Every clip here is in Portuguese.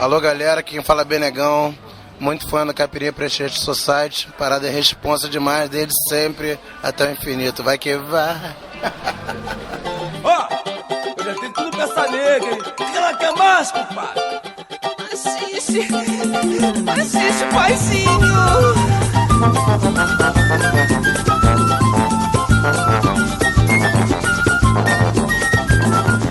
Alô galera, quem fala é Benegão, muito fã do Caipirinha Appreciation Society, parada é responsa demais, desde sempre até o infinito, vai que vai. Ó, eu já tenho tudo pra essa nega, hein? O que ela quer mais, compadre? Assiste, paizinho.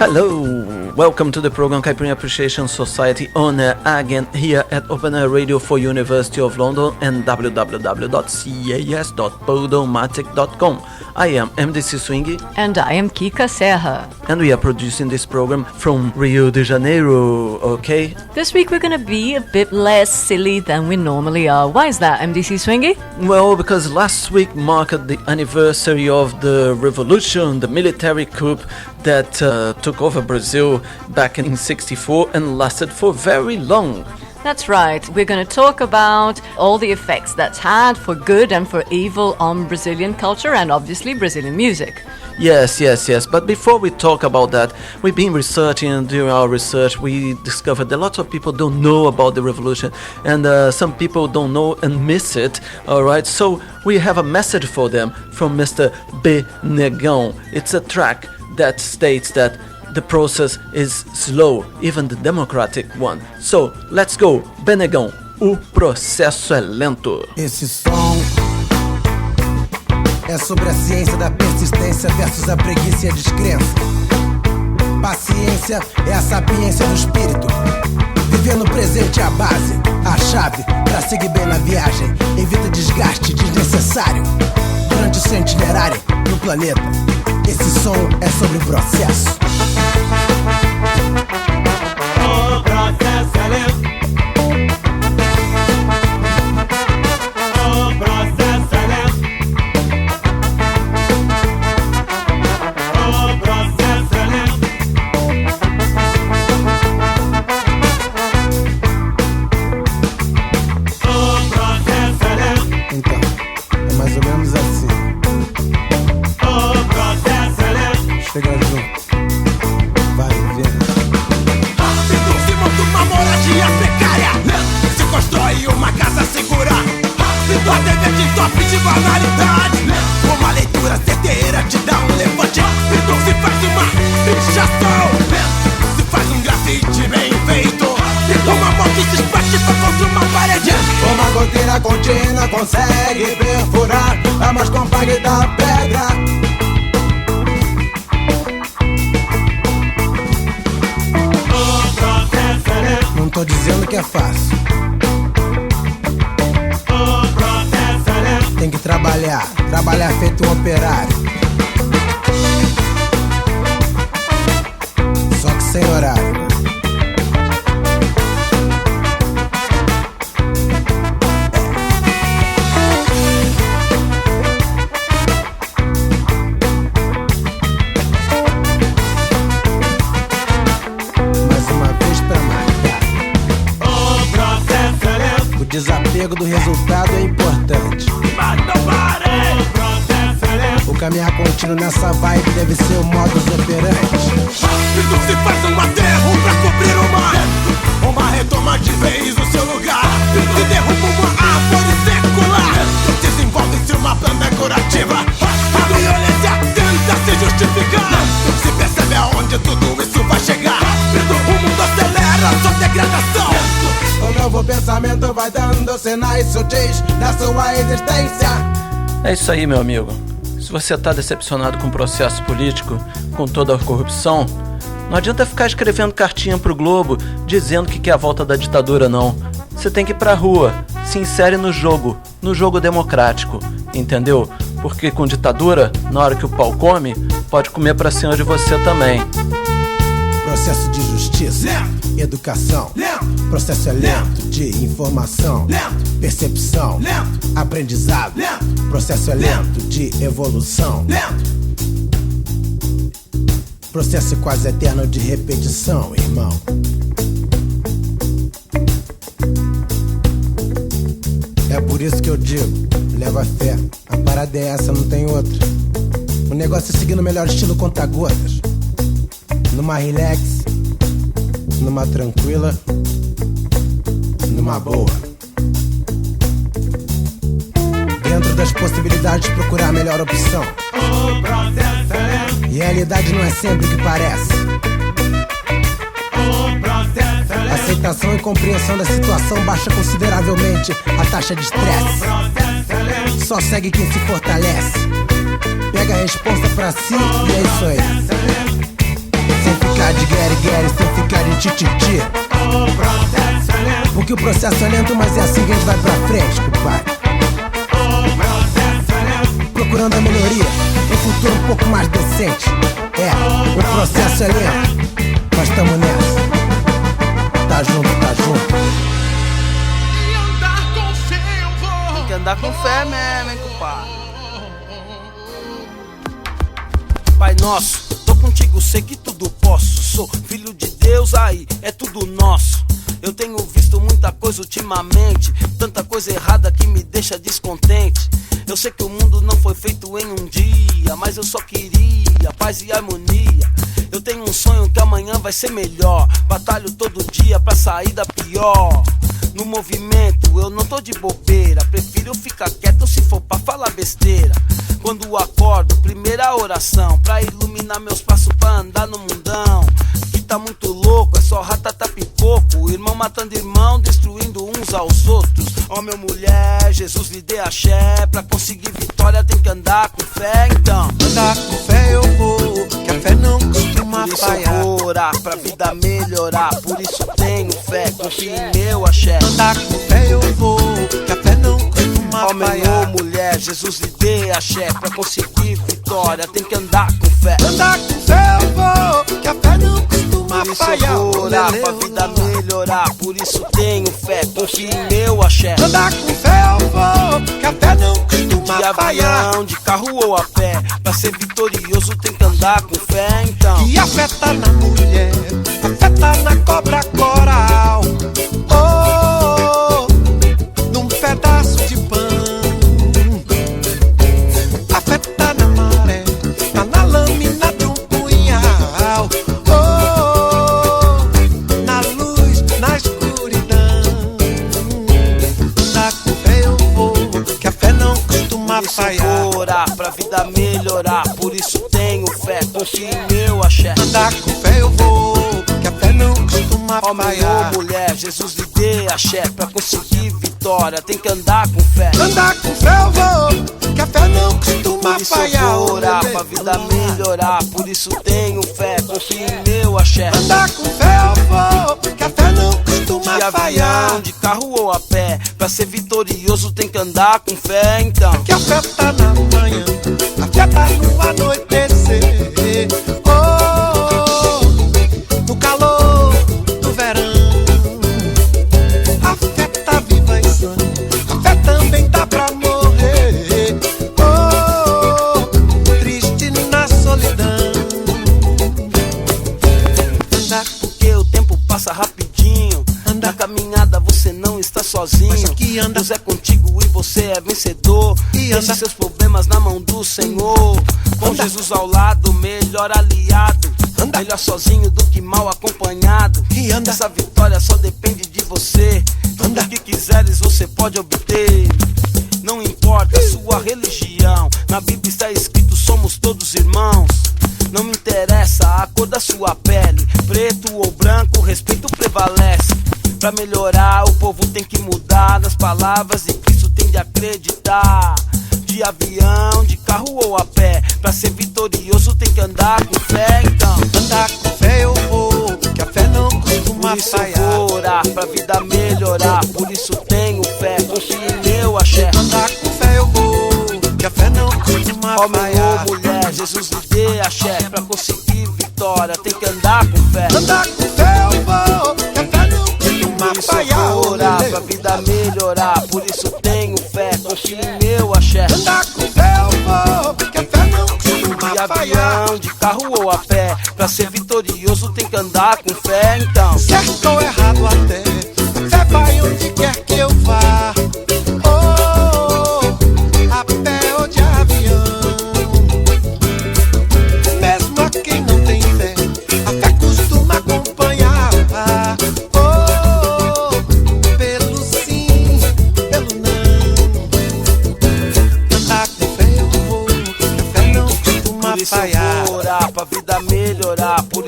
Hello, welcome to the program Caipirinha Appreciation Society on air again here at Open Air Radio for University of London and www.cas.podomatic.com. I am MDC Swing and I am Kika Serra, and we are producing this program from Rio de Janeiro, okay? This week we're gonna be a bit less silly than we normally are. Why is that, MDC Swingy? Well, because last week marked the anniversary of the revolution, the military coup that took over Brazil back in 1964 and lasted for very long. That's right, we're going to talk about all the effects that's had for good and for evil on Brazilian culture and obviously Brazilian music. Yes, but before we talk about that, we've been researching, and during our research we discovered that lots of people don't know about the revolution, and some people don't know and miss it, alright? So we have a message for them from Mr. Benegão. It's a track that states that the process is slow, even the democratic one. So, let's go. Benegão, o processo é lento. Esse som é sobre a ciência da persistência versus a preguiça e a descrença. Paciência é a sapiência do espírito. Viver no presente é a base, a chave pra seguir bem na viagem. Evita desgaste desnecessário durante o seu itinerário no planeta. Esse som é sobre o processo. O processo é lento. O processo é lento. O processo é lento. O processo é lento. Então, é mais ou menos assim. O processo é lento. Chega junto. Vai vendo. Rápido se monta uma moradia precária. Lento se constrói uma casa segura. Rápido a TV te top de banalidade. Lento uma leitura certeira te dá um levante. Rápido se faz uma pichação. Lento se faz um grafite bem feito. Rápido uma mão que se espatifa contra uma parede. Uma goteira contínua consegue perfurar a mais compacta da pedra. Não tô dizendo que é fácil. Tem que trabalhar feito um operário. Só que sem horário. O desapego do resultado é importante. O caminhar contínuo nessa vibe deve ser o modus operandi. Rápido se faz um aterro pra cobrir o mar. Uma retoma de vez o seu lugar. Rápido se derruba uma árvore secular. Desenvolve-se uma planta curativa. A violência tenta se justificar. Se percebe aonde tudo isso vai chegar. Rápido o mundo acelera sua degradação. O novo pensamento vai dando sinais sutis da sua existência. É isso aí, meu amigo. Se você tá decepcionado com o processo político, com toda a corrupção, não adianta ficar escrevendo cartinha pro Globo dizendo que quer a volta da ditadura, não. Você tem que ir pra rua, se insere no jogo democrático, entendeu? Porque com ditadura, na hora que o pau come, pode comer pra cima de você também. Processo de justiça, educação, processo é lento de informação, percepção, aprendizado, processo é lento de evolução, processo quase eterno de repetição, irmão. É por isso que eu digo, leva fé, a parada é essa, não tem outra. O negócio é seguir no melhor estilo conta-gotas. Numa relax, numa tranquila numa boa. Dentro das possibilidades, procurar a melhor opção. O processo é lento. E a realidade não é sempre o que parece. O processo é lento. Aceitação e compreensão da situação baixa consideravelmente a taxa de O estresse. processo é lento. Só segue quem se fortalece. Pega a responsa pra si e é isso aí. Sem ficar de guerre, sem ficar de tititi. O processo é lento. Porque o processo é lento, mas é assim que a gente vai pra frente, compadre. O processo é lento. Procurando a melhoria, um futuro um pouco mais decente. É, o processo é lento, mas tamo nessa. Tá junto, tá junto. E andar com fé eu vou. Tem que andar com fé mesmo, hein, compadre. Pai nosso, tô contigo, sei que tudo posso. Sou filho de Deus, aí é tudo nosso. Eu tenho visto muita coisa ultimamente, tanta coisa errada que me deixa descontente. Eu sei que o mundo não foi feito em um dia, mas eu só queria paz e harmonia. Eu tenho um sonho que amanhã vai ser melhor. Batalho todo dia pra sair da pior. No movimento eu não tô de bobeira, prefiro ficar quieto se for pra falar besteira. Quando acordo, primeira oração pra iluminar meus passos pra andar no mundão. Que tá muito louco, é só ratata pipoco, irmão matando irmão, destruindo uns aos outros. Ó meu mulher, Jesus lhe dê axé, pra conseguir vitória tem que andar com fé, então. Andar com fé eu vou, que a fé não costuma Por isso falhar. eu vou orar, pra vida melhorar, por isso tenho fé, confio em meu axé. Andar com fé eu vou, que a fé não costuma Homem falhar. ou mulher, Jesus lhe dê axé, pra conseguir vitória tem que andar com fé. Andar com fé eu vou, que a fé não costuma Por isso falhar. eu vou orar, pra vida melhorar, por isso tenho fé, confio em meu axé. Andar com fé eu vou, que a fé não costuma De falhar. avião, de carro ou a pé, pra ser vitorioso tem que andar com fé, então. Que a fé tá na mulher, a fé tá na cobra coral. Oh, num pedaço de pão. A fé tá na maré, tá na lâmina de um punhal. Oh, na luz, na escuridão. Andar com fé eu vou, que a fé não costuma Por isso eu falhar. vou orar, pra vida melhorar, por isso tenho fé, confio em meu axé. Andar com fé eu vou, que a fé não costuma Homem falhar. ou mulher, Jesus lhe dê axé, pra conseguir vitória tem que andar com fé. Andar com fé eu vou, que a fé não costuma Por isso eu falhar. vou orar, pra vida melhorar, por isso tenho fé, confio em meu axé. Andar com fé eu vou, que a fé não costuma De falhar. avião, de carro ou a pé, pra ser vitorioso tem que andar com fé, então. Que a fé tá na manhã, a fé tá no anoitecer. Oh, no calor do verão. A fé tá viva e sã, a fé também tá pra morrer. Oh, triste na solidão. Andar Porque o tempo passa rapidinho. Anda. Na caminhada você não está sozinho. Mas aqui anda. Deus é contigo e você é vencedor. E anda. Deixe seus problemas na mão do Senhor. Com Anda. Jesus ao lado, melhor aliado. Anda. Melhor sozinho do que mal acompanhado. E anda. Essa vitória só depende de você. Anda. Tudo que quiseres você pode obter. Não importa a sua religião, na Bíblia está escrito somos todos irmãos. Não me interessa a cor da sua pele, preto ou branco, o respeito prevalece. Pra melhorar o povo tem que mudar, nas palavras de Cristo tem de acreditar. De avião, de carro ou a pé, pra ser vitorioso tem que andar com fé, então. Andar com fé eu vou, que a fé não costuma Por isso eu falhar. vou orar, pra vida melhorar, por isso tenho fé, confio em meu axé. Andar com fé eu vou, que a fé não costuma Homem falhar. ou mulher, Jesus lhe dê axé, pra conseguir vitória tem que andar com fé. Andar com fé eu vou, que a fé não costuma Por isso eu falhar. vou orar, pra vida melhorar, por isso tenho fé, confio em meu axé. Andar com fé eu vou, que a fé não costuma De falhar. avião, de carro ou a pé, pra ser vitorioso tem que andar com fé, então. Certo ou errado até, a fé vai onde quer que eu vá. Oh, a pé ou de avião. Mesmo a quem não tem fé, a fé costuma acompanhar. Oh, pelo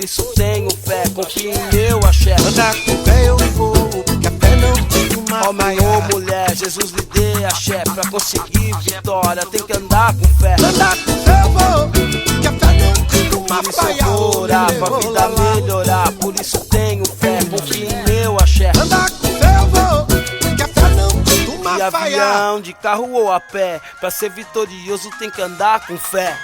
por isso tenho fé, confio em meu axé. Andar com fé eu vou, que a fé não costuma Homem falhar. ou mulher, Jesus lhe dê axé. Pra conseguir vitória tem que andar com fé. Andar com fé eu vou, que a fé não costuma Por isso eu falhar. vou orar pra vida melhorar. Por isso tenho fé, confio em meu axé. Andar com fé eu vou, que a fé não costuma De falhar. avião, de carro ou a pé, pra ser vitorioso tem que andar com fé.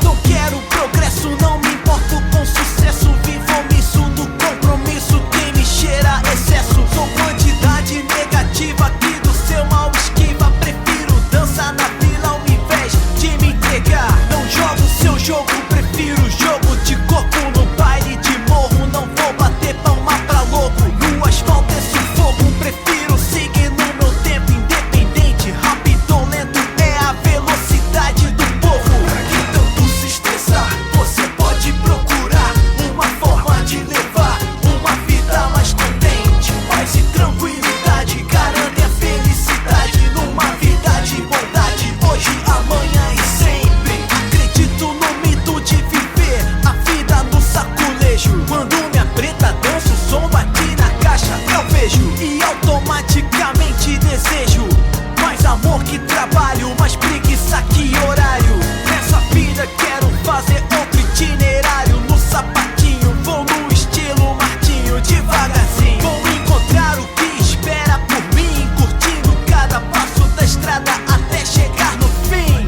Não quero progresso, não me importo com sucesso. Vivo omisso do compromisso, quem me cheira excesso. Sou quantidade negativa que do seu mal esquiva. Prefiro dançar na fila ao invés de me entregar. Não jogo seu jogo, prefiro jogo de corpo no baile de morro. Não vou bater palma pra louco. No asfalto é sufoco, prefiro seguir no meu tempo independente. Rápido ou lento é a velocidade do povo. Pra que tanto se estressar? Você pode procurar uma forma de levar uma vida mais contente. Paz e tranquilidade garantem a felicidade. Numa vida de bondade, hoje, amanhã e sempre. Acredito no mito de viver a vida no saculejo. Quando minha preta dança, o som bate na caixa, eu vejo e automaticamente desejo mais amor que trabalho, mais preguiça que horário. Nessa vida quero fazer outro itinerário. No sapatinho, vou no estilo Martinho, devagarzinho. Vou encontrar o que espera por mim, curtindo cada passo da estrada até chegar no fim.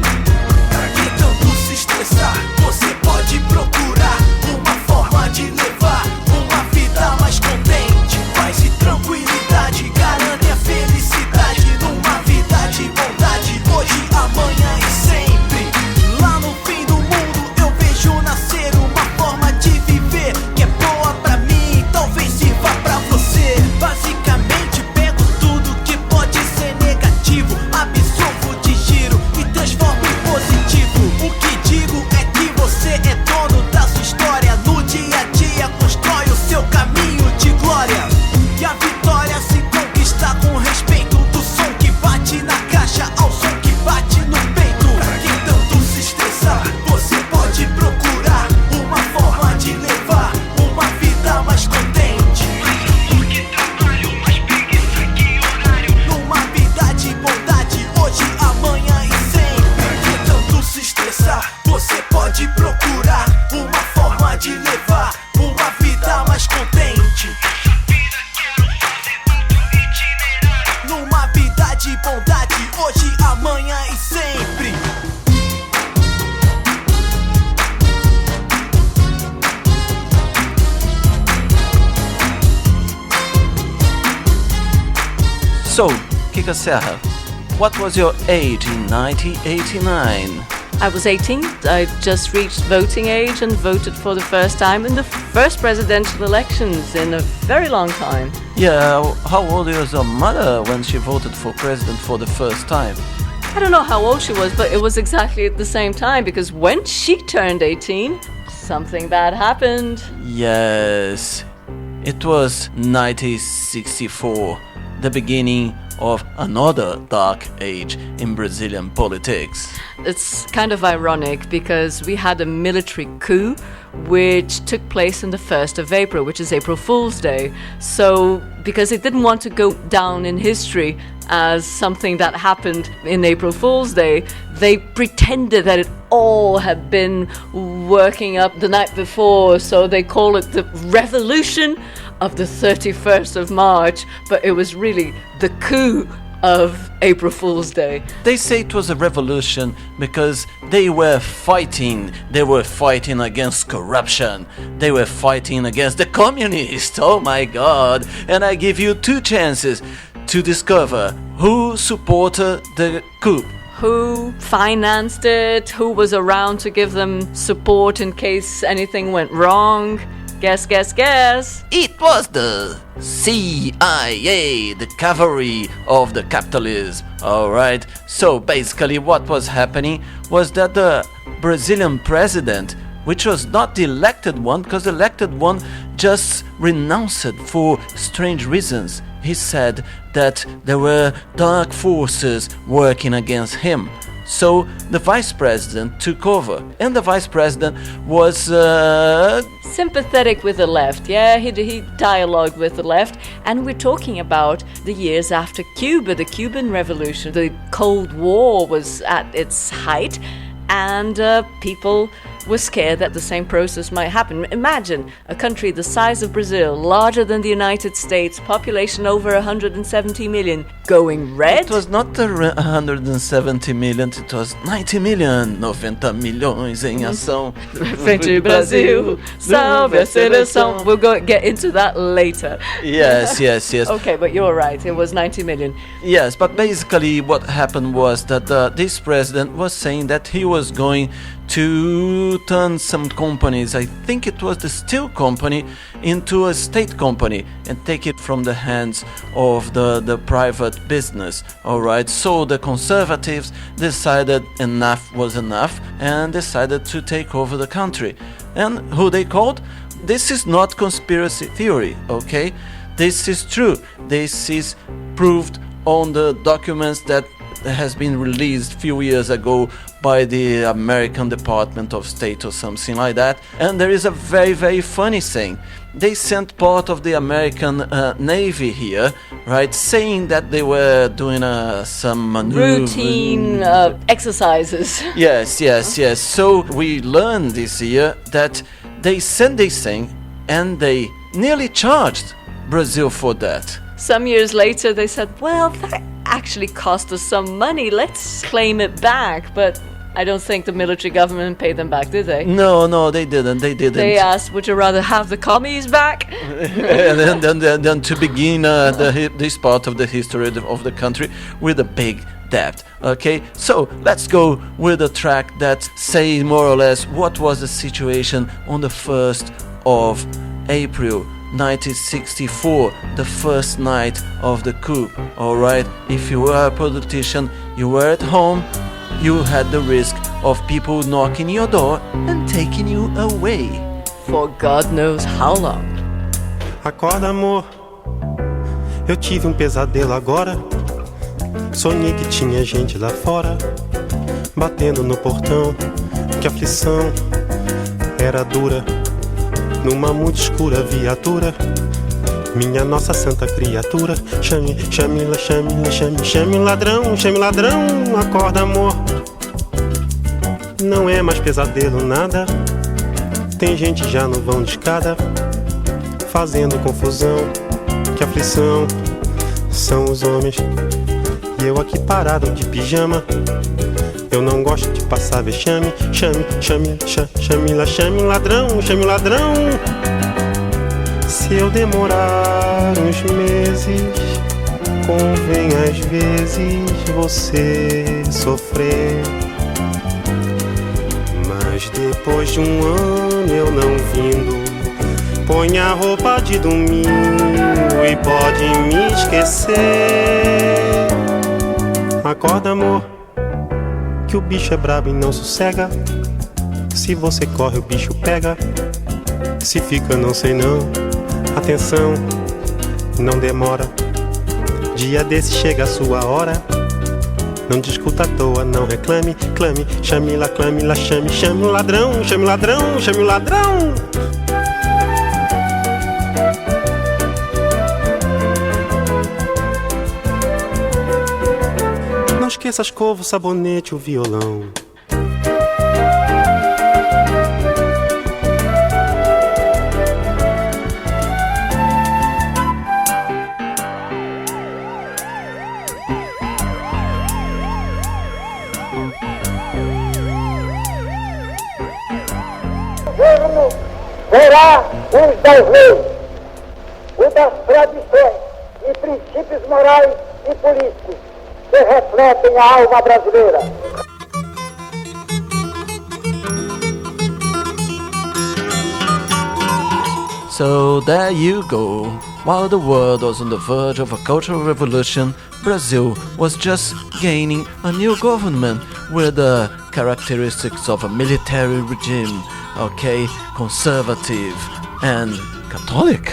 Pra que tanto se estressar? Você pode procurar uma forma de levar uma vida mais contente. Paz e tranquilidade garantem a felicidade. Numa vida de bondade, hoje, amanhã e sempre. Lá no fim do mundo eu vejo nascer uma forma de viver que é boa pra mim e talvez sirva pra você. Basicamente pego tudo que pode ser negativo, absorvo, digiro e transformo em positivo. O que digo é que você é dono da sua história. No dia a dia constrói o seu caminho de glória. E a vitória se conquista com respeito do som que bate na caixa ao som que bate no peito. Pra que tanto se estressar? Você pode procurar uma forma de levar uma vida mais contente. Numa vida de bondade, hoje, amanhã e sempre. Pra que tanto se estressar? Você pode procurar uma forma de levar uma vida mais contente. Numa vida de bondade, hoje, amanhã e sempre. So, Kika Serra, what was your age in 1989? I was 18. I just reached voting age and voted for the first time in the first presidential elections in a very long time. Yeah, how old was your mother when she voted for president for the first time? I don't know how old she was, but it was exactly at the same time because when she turned 18, something bad happened. Yes, it was 1964, the beginning of another dark age in Brazilian politics. It's kind of ironic because we had a military coup which took place on the 1st of April, which is April Fool's Day. So, because it didn't want to go down in history as something that happened in April Fool's Day, they pretended that it all had been working up the night before, so they call it the revolution of the 31st of March, but it was really the coup of April Fool's Day. They say it was a revolution because they were fighting against corruption, they were fighting against the communists, oh my god. And I give you two chances to discover who supported the coup. Who financed it? Who was around to give them support in case anything went wrong? Guess, guess, guess. It was the CIA, the cavalry of the capitalism. Alright, so basically what was happening was that the Brazilian president which was not the elected one, because the elected one just renounced it for strange reasons. He said that there were dark forces working against him. So the vice president took over, and the vice president was sympathetic with the left. Yeah, he dialogued with the left, and we're talking about the years after Cuba, the Cuban Revolution. The Cold War was at its height, and people were scared that the same process might happen. Imagine a country the size of Brazil, larger than the United States, population over 170 million, going red. It was not 170 million, it was 90 million. 90 milhões em ação. Frente Brasil, salve a seleção. We'll get into that later. Yes. Okay, but you're right, it was 90 million. Yes, but basically what happened was that this president was saying that he was going to turn some companies, I think it was the steel company, into a state company and take it from the hands of the private business. Alright, so the conservatives decided enough was enough and decided to take over the country. And who they called? This is not conspiracy theory, okay? This is true. This is proved on the documents that has been released a few years ago by the American Department of State or something like that. And there is a very, very funny thing. They sent part of the American Navy here, right, saying that they were doing some routine exercises. Yes. So we learned this year that they sent this thing and they nearly charged Brazil for that. Some years later they said, well, that actually cost us some money, let's claim it back. But I don't think the military government paid them back, did they? No, they didn't. They asked, would you rather have the commies back? And then to begin this part of the history of the country with a big debt. Okay, so let's go with a track that says more or less what was the situation on the 1st of April 1964, the first night of the coup. Alright, if you were a politician, you were at home, you had the risk of people knocking your door and taking you away. For God knows how long. Acorda, amor, eu tive pesadelo agora. Sonhei que tinha gente lá fora, batendo no portão, que a aflição era dura. Numa muito escura viatura, minha nossa santa criatura. Chame o ladrão, acorda, amor. Não é mais pesadelo nada, tem gente já no vão de escada, fazendo confusão, que aflição são os homens. E eu aqui parado de pijama, eu não gosto de passar vexame. Chame o ladrão. Se eu demorar uns meses, convém às vezes você sofrer. Mas depois de um ano eu não vindo, põe a roupa de domingo e pode me esquecer. Acorda, amor, que o bicho é brabo e não sossega. Se você corre, o bicho pega. Se fica, não sei não. Atenção, não demora. Dia desse chega a sua hora. Não discuta à toa, não reclame. Clame, chame lá, chame o ladrão. Não esqueça a escova, o sabonete, o violão. O governo será os das leis, o das tradições e princípios morais e políticos que refletem a alma brasileira. So there you go. While the world was on the verge of a cultural revolution, Brazil was just gaining a new government with the characteristics of a military regime, okay, conservative and Catholic.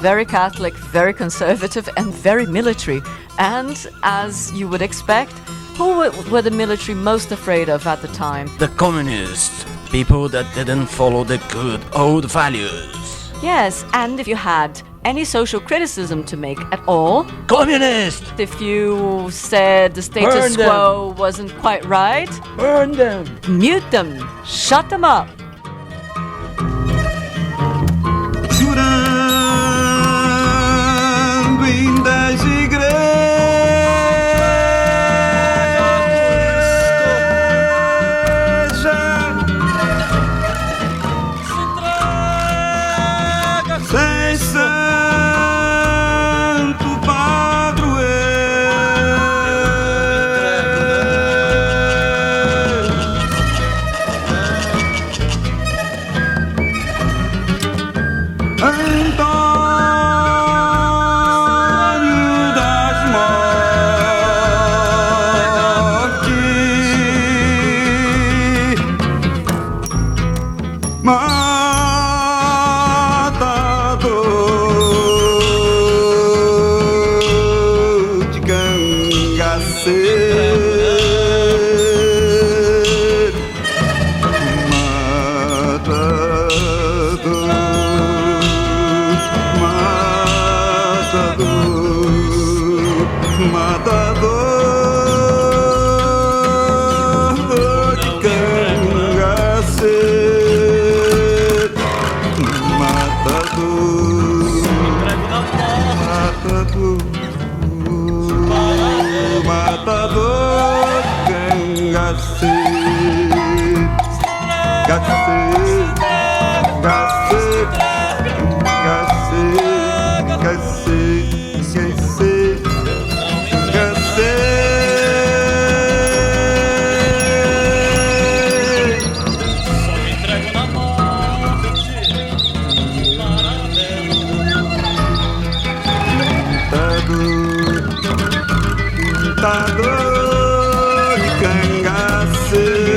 Very Catholic, very conservative, and very military. And as you would expect, who were the military most afraid of at the time? The communists, people that didn't follow the good old values. Yes, and if you had any social criticism to make at all, Communist! if you said the status Burn quo wasn't quite right, Burn them! mute them, shut them up. Chorando em 10 igrejas, sem santo Antônio das Mortes, matador de cangaceiro, matador de cangaceiro, matador de cantador de cangaceiro,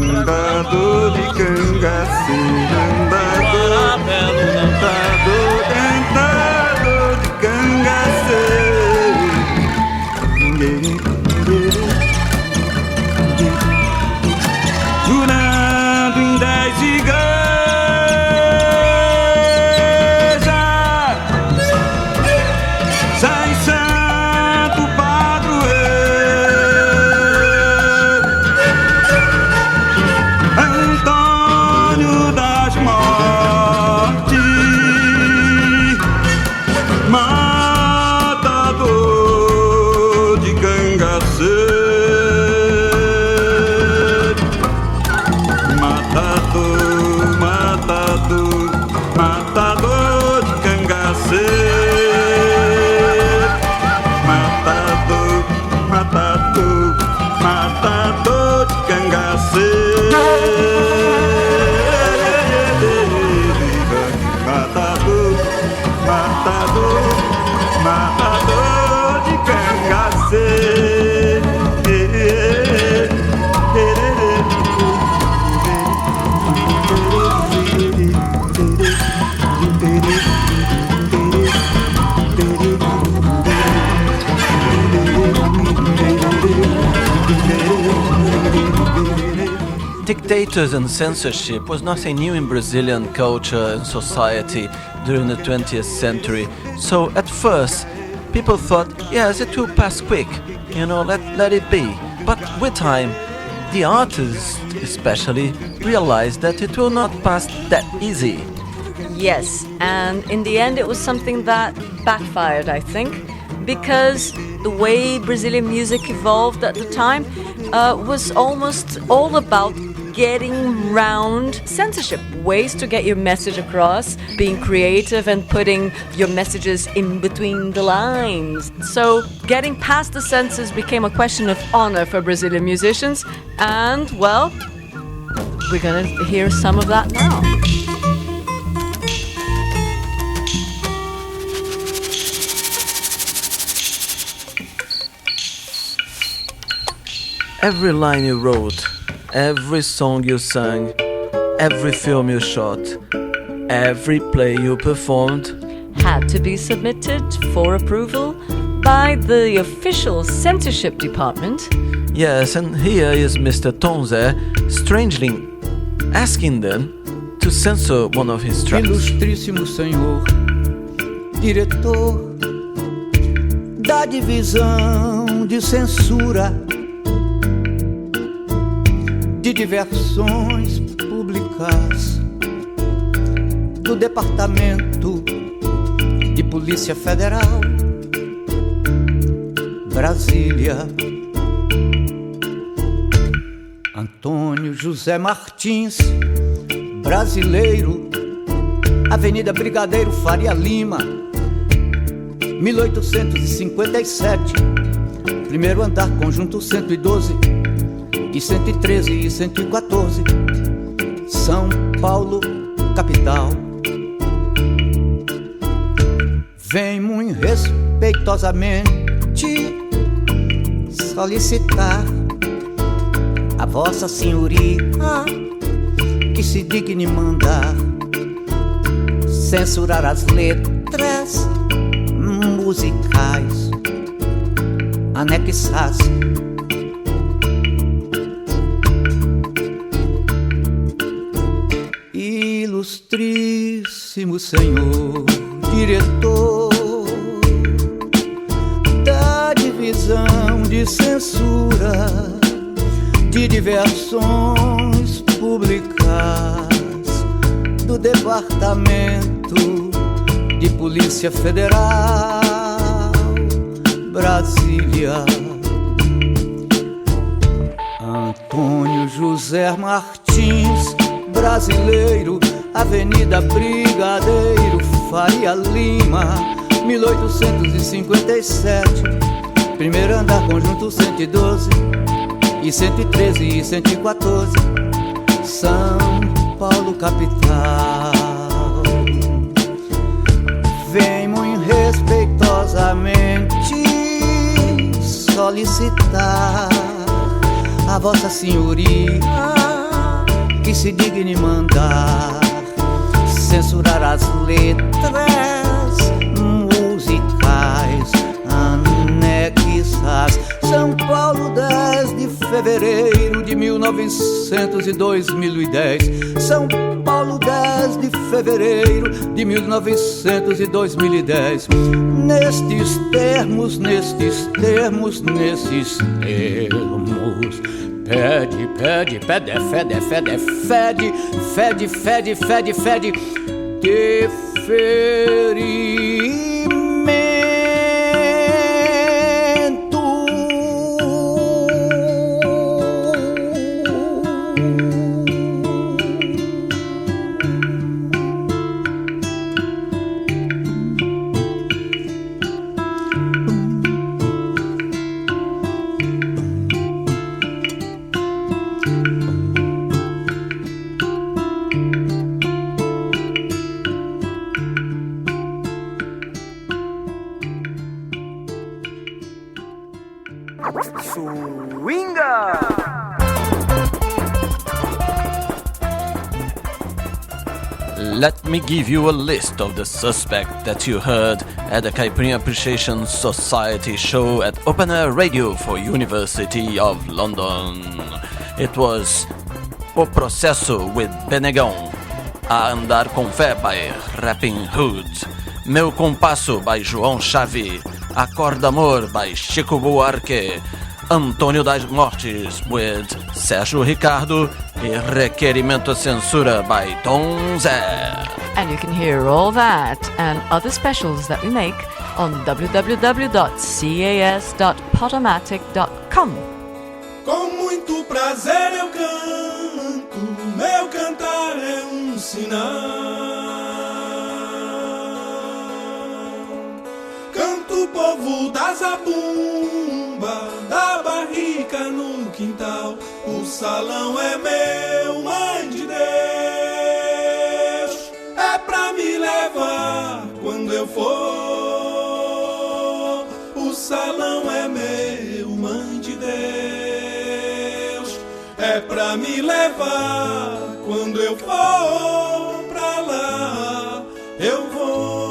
cantador de cangaceiro, cantador de cangaceiro, jurando em 10 igrejas, sem santo padroeiro, Antônio das Mortes, matador de cangaceiro, matador de cangaceiro, matador de cangaceiro, matador de cangaceiro. Dictators and censorship was nothing new in Brazilian culture and society during the 20th century. So at first, people thought, yes, it will pass quick, let it be. But with time, the artists especially realized that it will not pass that easy. Yes, and in the end it was something that backfired, I think, because the way Brazilian music evolved at the time was almost all about getting round censorship, ways to get your message across, being creative and putting your messages in between the lines. So getting past the censors became a question of honor for Brazilian musicians, and well, we're gonna hear some of that now. Every line you wrote, every song you sang, every film you shot, every play you performed had to be submitted for approval by the official censorship department. Yes, and here is Mr. Tonze strangely asking them to censor one of his tracks. Ilustríssimo senhor, diretor da divisão de censura de diversões públicas do Departamento de Polícia Federal, Brasília. Antônio José Martins, brasileiro, Avenida Brigadeiro Faria Lima, 1857, primeiro andar, conjunto 112 e 113 e 114, São Paulo, capital. Vem muito respeitosamente solicitar a Vossa Senhoria que se digne mandar censurar as letras musicais anexadas Ilustríssimo senhor diretor da divisão de censura de diversões públicas do Departamento de Polícia Federal, Brasília. Antônio José Martins, brasileiro, Avenida Brigadeiro Faria Lima, 1857, primeiro andar, conjunto 112 e 113 e 114, São Paulo, capital. Vem muito respeitosamente solicitar a Vossa Senhoria que se digne mandar censurar as letras musicais anexas. São Paulo, 10 de fevereiro de 1900 e 2010. São Paulo, 10 de fevereiro de 1900 e 2010. Nestes termos, pede, fede, deferimento. Let me give you a list of the suspects that you heard at the Caipirinha Appreciation Society show at Open Air Radio for University of London. It was O Processo with Benegão, A Andar com Fé by Rapping Hood, Meu Compasso by João Chave, Acorda Amor by Chico Buarque, Antônio das Mortes with Sérgio Ricardo e Requerimento Censura by Tom Zé. And you can hear all that and other specials that we make on www.cas.podomatic.com. Com muito prazer eu canto, meu cantar é um sinal. Canto o povo da zabumba, da barrica no quintal. O salão é meu, mãe de Deus, é pra me levar quando eu for. O salão é meu, mãe de Deus, é pra me levar quando eu for pra lá, eu vou.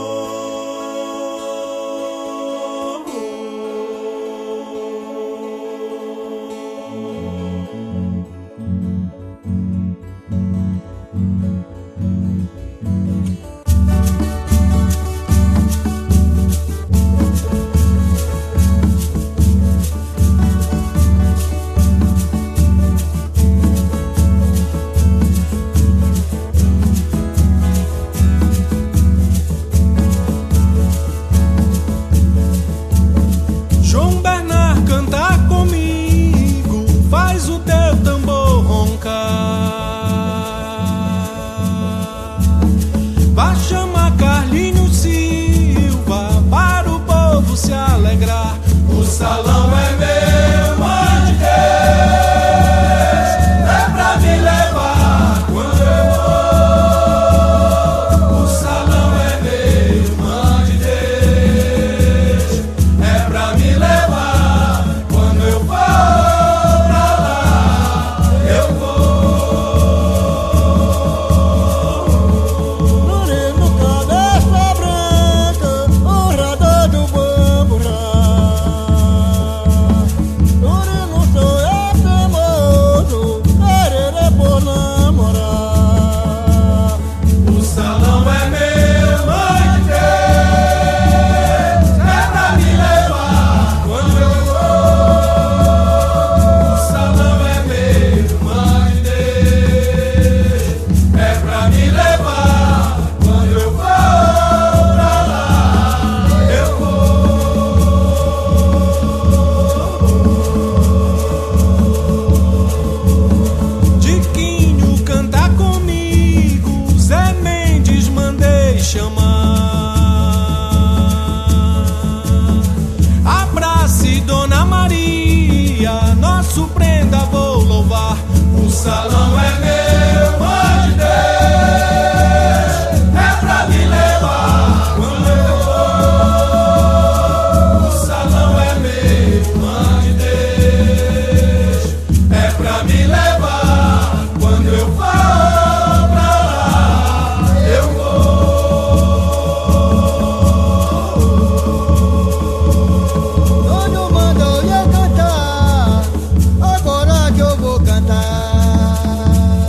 Agora que eu vou cantar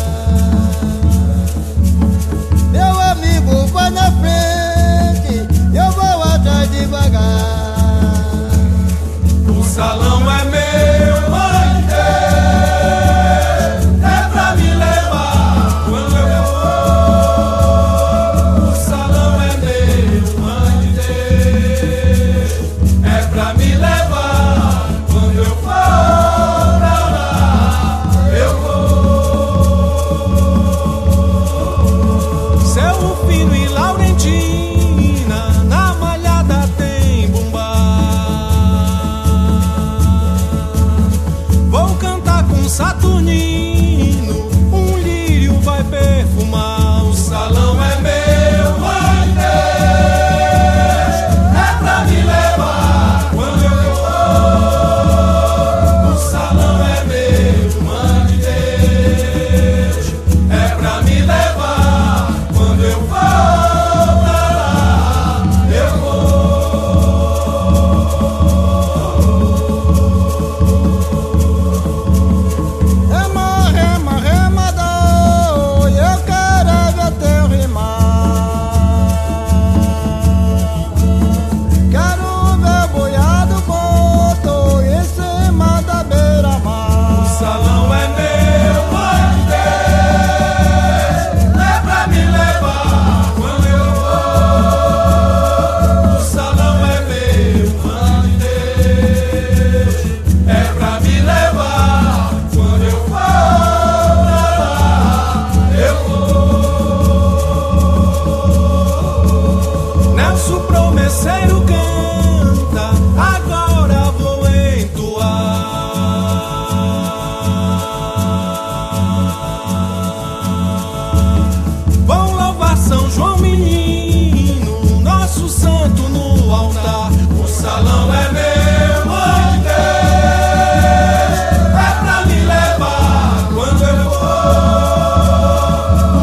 faço santo no altar. O salão é meu, mãe de Deus, é pra me levar quando eu for.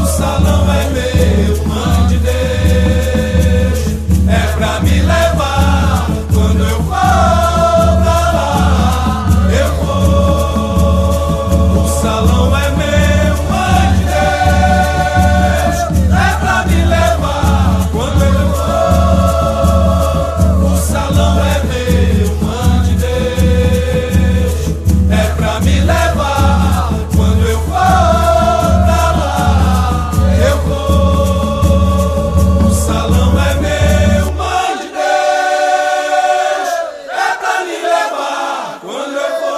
O salão é meu, mãe de Deus, é pra me levar quando eu for pra lá. Eu vou. O salão é meu, mãe de Deus, é pra me levar quando eu for. O salão é meu, mãe de Deus, é pra me levar quando eu for pra lá. Eu vou. O salão é meu, mãe de Deus, é pra me levar quando eu for.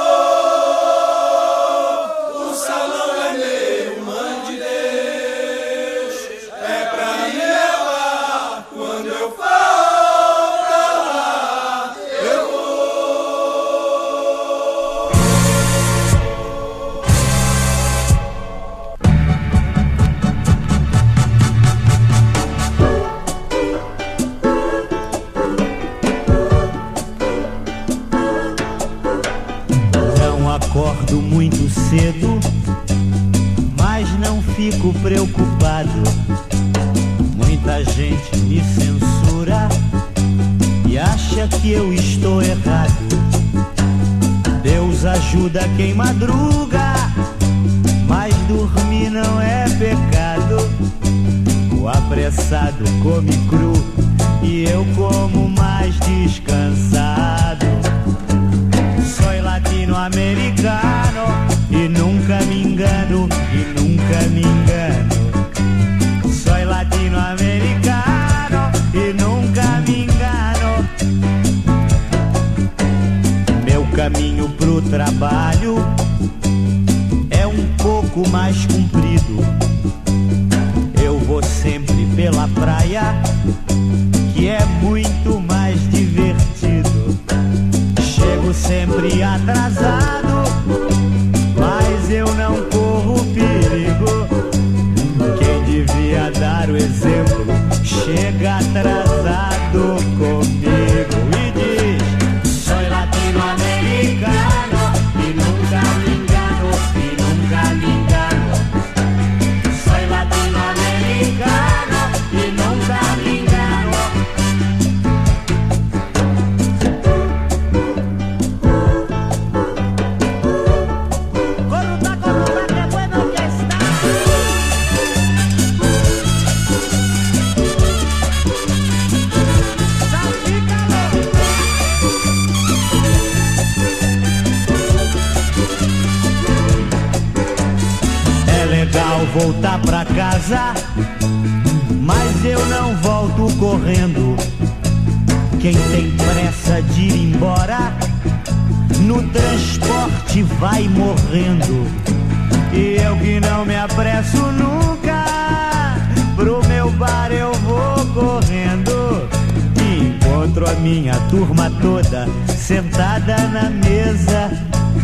O salão é meu, mãe de Deus, é pra me levar quando eu for pra lá. Eu vou. Não acordo muito cedo, mas não fico preocupado. Muita gente me censura e acha que eu estou errado. Deus ajuda quem madruga, mas dormir não é pecado. O apressado come cru e eu como mais descansado. Soy latino-americano e nunca me engano, e nunca me engano. Soy latino-americano e nunca me engano. Meu caminho pro trabalho é um pouco mais comprido. Eu vou sempre pela praia, que é muito mais divertido. Chego sempre atrasado, mas eu não corro perigo. Quem devia dar o exemplo chega atrasado comigo e diz: soy latino-americano e nunca me engano, e nunca me engano. Soy latino-americano e nunca me engano. Corruta, corruta, que bueno que está. É legal voltar pra casa, mas eu não volto correndo. Quem tem pressa de ir embora, no transporte vai morrendo. E eu que não me apresso nunca, pro meu bar eu vou correndo. E encontro a minha turma toda sentada na mesa,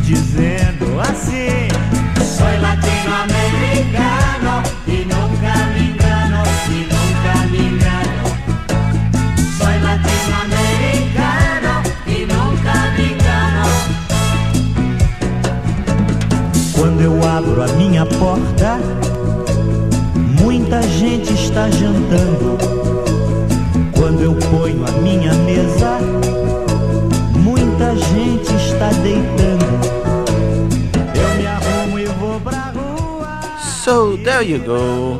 dizendo assim: soy latino-americano e nunca me engano, e nunca me engano. Soy latino-americano e nunca me engano. Quando eu abro a minha porta, muita gente está jantando. Quando eu ponho a minha mesa, muita gente está deitando. Eu me arrumo e vou pra rua. So there you go.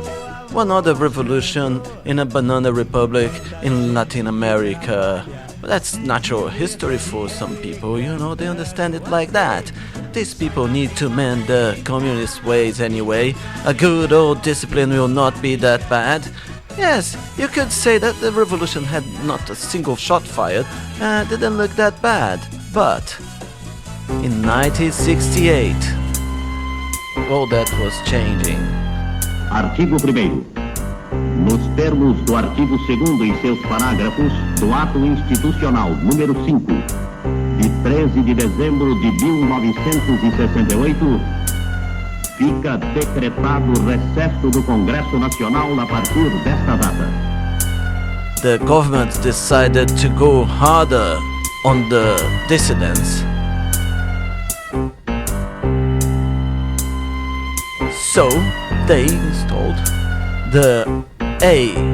One other revolution in a banana republic in Latin America. That's natural history for some people, you know, they understand it like that. These people need to mend the communist ways anyway. A good old discipline will not be that bad. Yes, you could say that the revolution had not a single shot fired, didn't look that bad. But in 1968, all that was changing. Artigo 1º. Nos termos do artigo 2º e seus parágrafos do Ato Institucional número 5, de 13 de dezembro de 1968, fica decretado o recesso do Congresso Nacional a partir desta data. the government decided to go harder on the dissidents. So they installed the AI-5.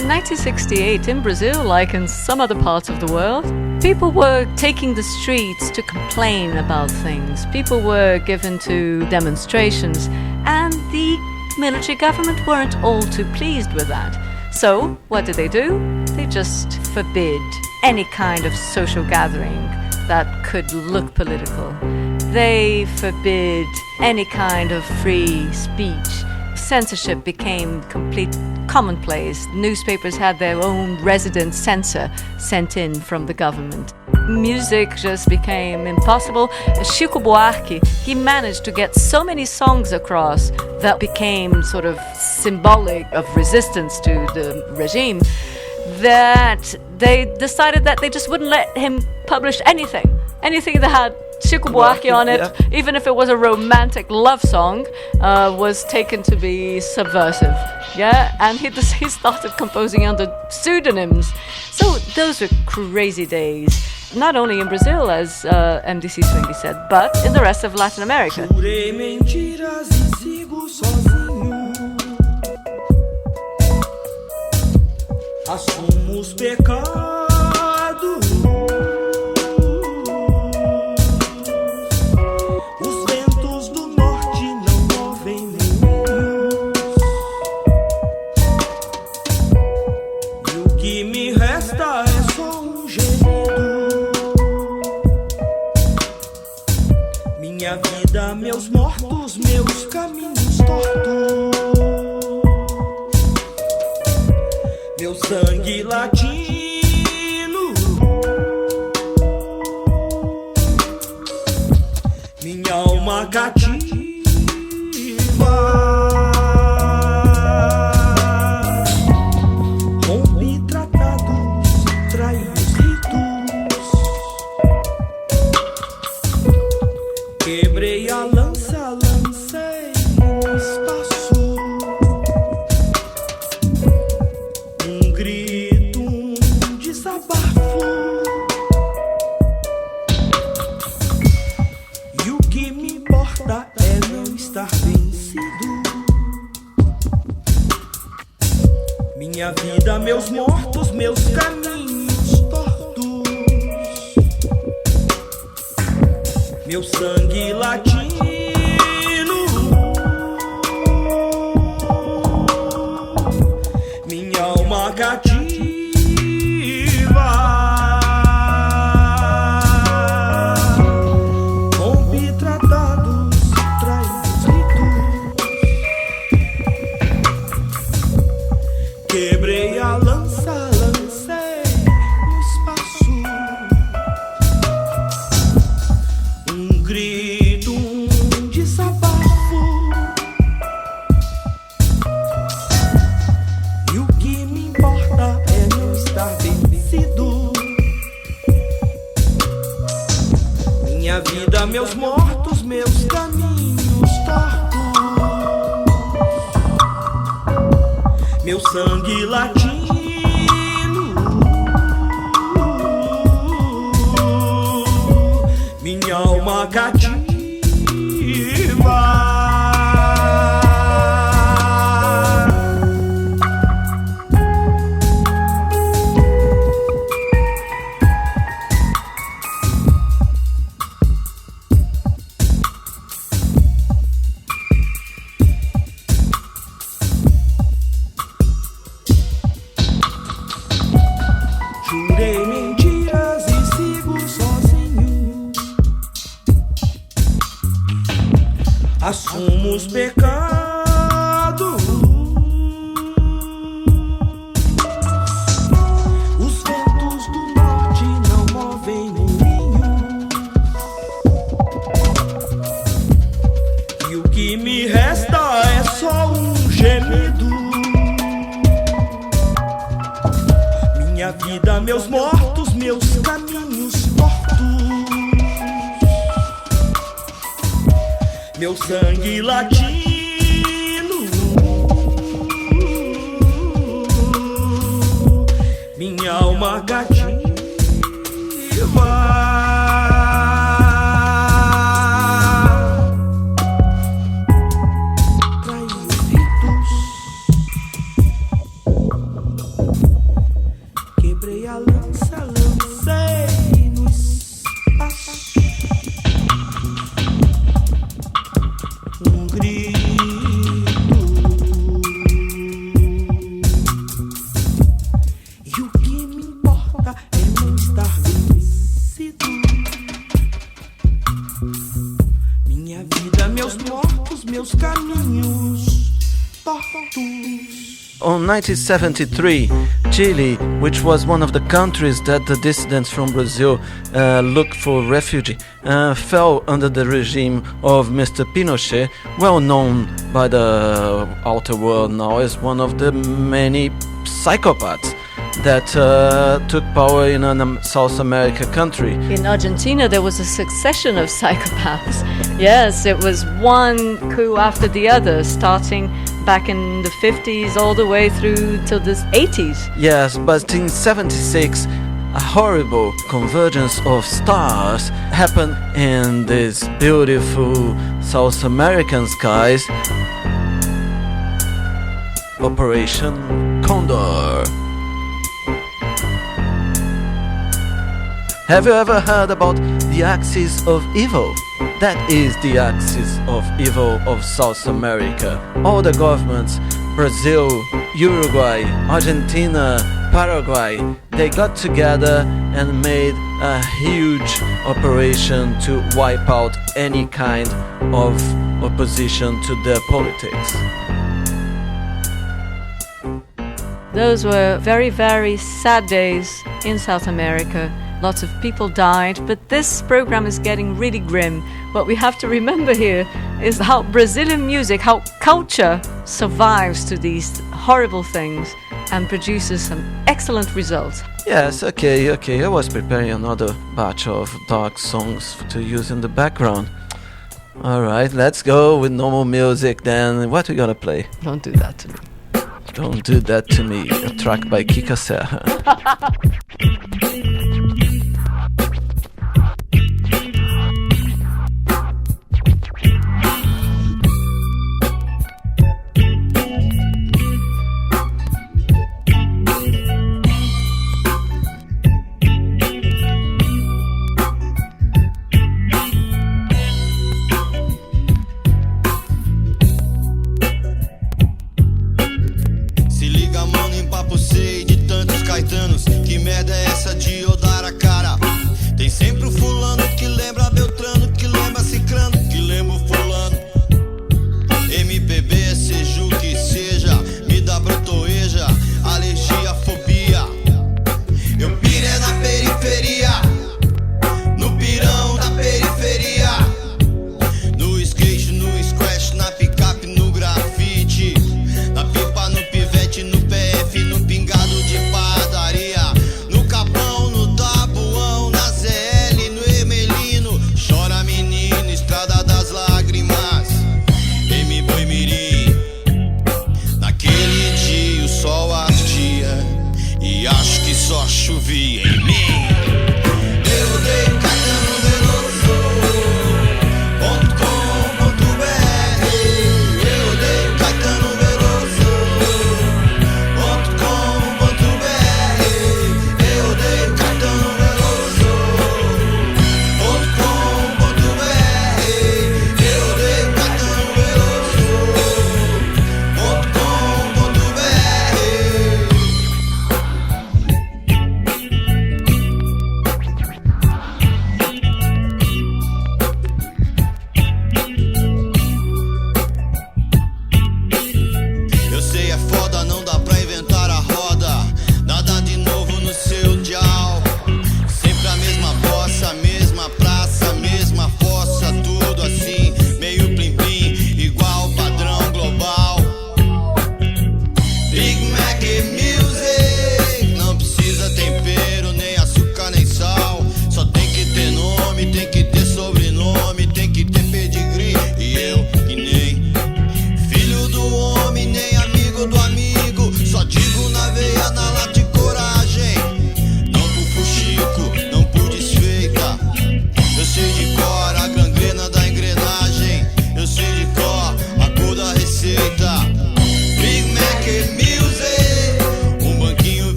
In 1968, in Brazil, like in some other parts of the world, people were taking the streets to complain about things. People were given to demonstrations, and the military government weren't all too pleased with that. So, what did? They just forbid any kind of social gathering that could look political. They forbid any kind of free speech. Censorship became complete commonplace. Newspapers had their own resident censor sent in from the government. Music just became impossible. Chico Buarque, he managed to get so many songs across that became sort of symbolic of resistance to the regime that they decided that they just wouldn't let him publish anything that had Chico Buarque on it, even if it was a romantic love song, was taken to be subversive. Yeah, and he started composing under pseudonyms. So those were crazy days, not only in Brazil, as MDC Swingy said, but in the rest of Latin America. Jurei mentiras e sigo sozinho. Assumo os pecados. Meus mortos, meus caminhos tortos, meu sangue latino, minha alma cativa. Rompi tratados, traí os ritos, quebrei a lança, lancei no espaço grito, desabafo. E o que me importa é não estar vencido. Minha vida, meus mortos, meus caminhos tortos, meu sangue latino, minha alma cativa. Rompi tratados, traí ritos, quebrei a lança, lancei no espaço grito, desabafo. E o que me importa é não estar vencido. Minha vida, meus mortos, meus caminhos tortos, meu sangue latino, minha alma cativa. Jurei mentiras e sigo sozinho. Assumo os pecados. Os ventos do norte não movem moinho. E o que me resta é só um gemido. Minha vida, meus mortos, meus caminhos tortos, meu sangue latino. Minha alma cativa. Quebrei a lança, lancei no espaço um grito. E o que me importa é não estar vencido. Minha vida, meus mortos, meus caminhos tortos. On 1973, Chile, which was one of the countries that the dissidents from Brazil looked for refuge, fell under the regime of Mr. Pinochet, well known by the outer world now as one of the many psychopaths that took power in a South America country. In Argentina, there was a succession of psychopaths. Yes, it was one coup after the other, starting back in the 50s all the way through till the 80s. Yes, but in 76, a horrible convergence of stars happened in these beautiful South American skies. Operation Condor. Have you ever heard about the axis of evil? That is the axis of evil of South America. All the governments, Brazil, Uruguay, Argentina, Paraguay, they got together and made a huge operation to wipe out any kind of opposition to their politics. Those were very, very sad days in South America. Lots of people died, but this program is getting really grim. What we have to remember here is how Brazilian music, how culture survives to these horrible things and produces some excellent results. Yes, okay, I was preparing another batch of dark songs to use in the background. Alright, let's go with normal music then. What we gonna play? Don't do that to me. Don't do that to me. A track by Kika Serra. Se liga, mano, em papo sei de tantos caetanos. Que merda é essa de Oda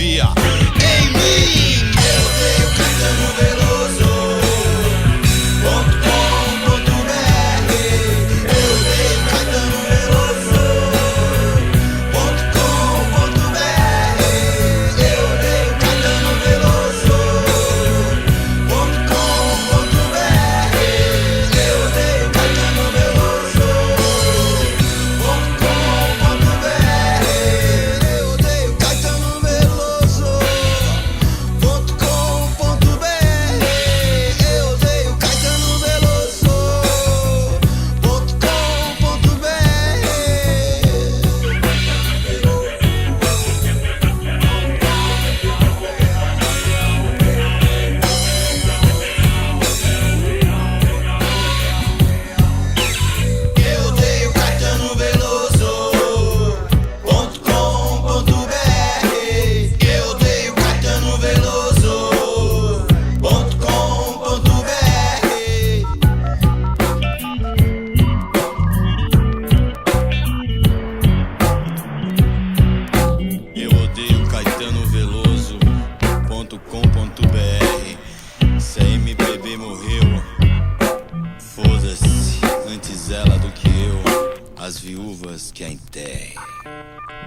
via. Em mim eu tenho Caetano Veloso.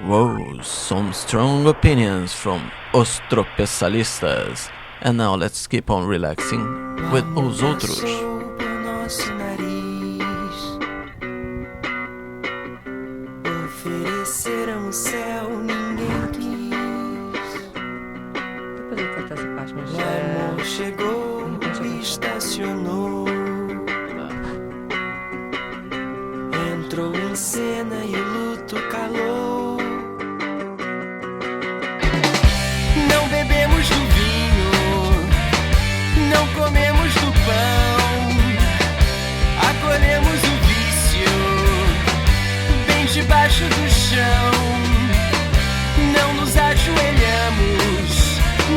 Whoa, some strong opinions from Os Tropeçalistas. And now let's keep on relaxing with Os Outros. Ofereceram o céu, ninguém quis. Depois eu canto essa parte, mas o amor chegou e estacionou. Entrou em cena e o luto calou. Não bebemos do vinho, não comemos do pão, acolhemos o vício bem debaixo do chão. Não nos ajoelhamos,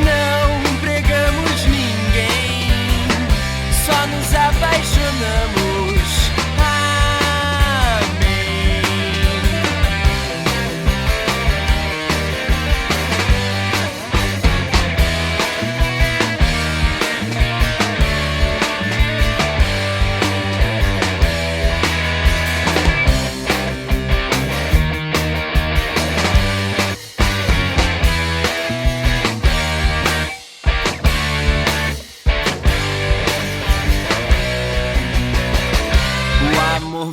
não pregamos ninguém, só nos apaixonamos.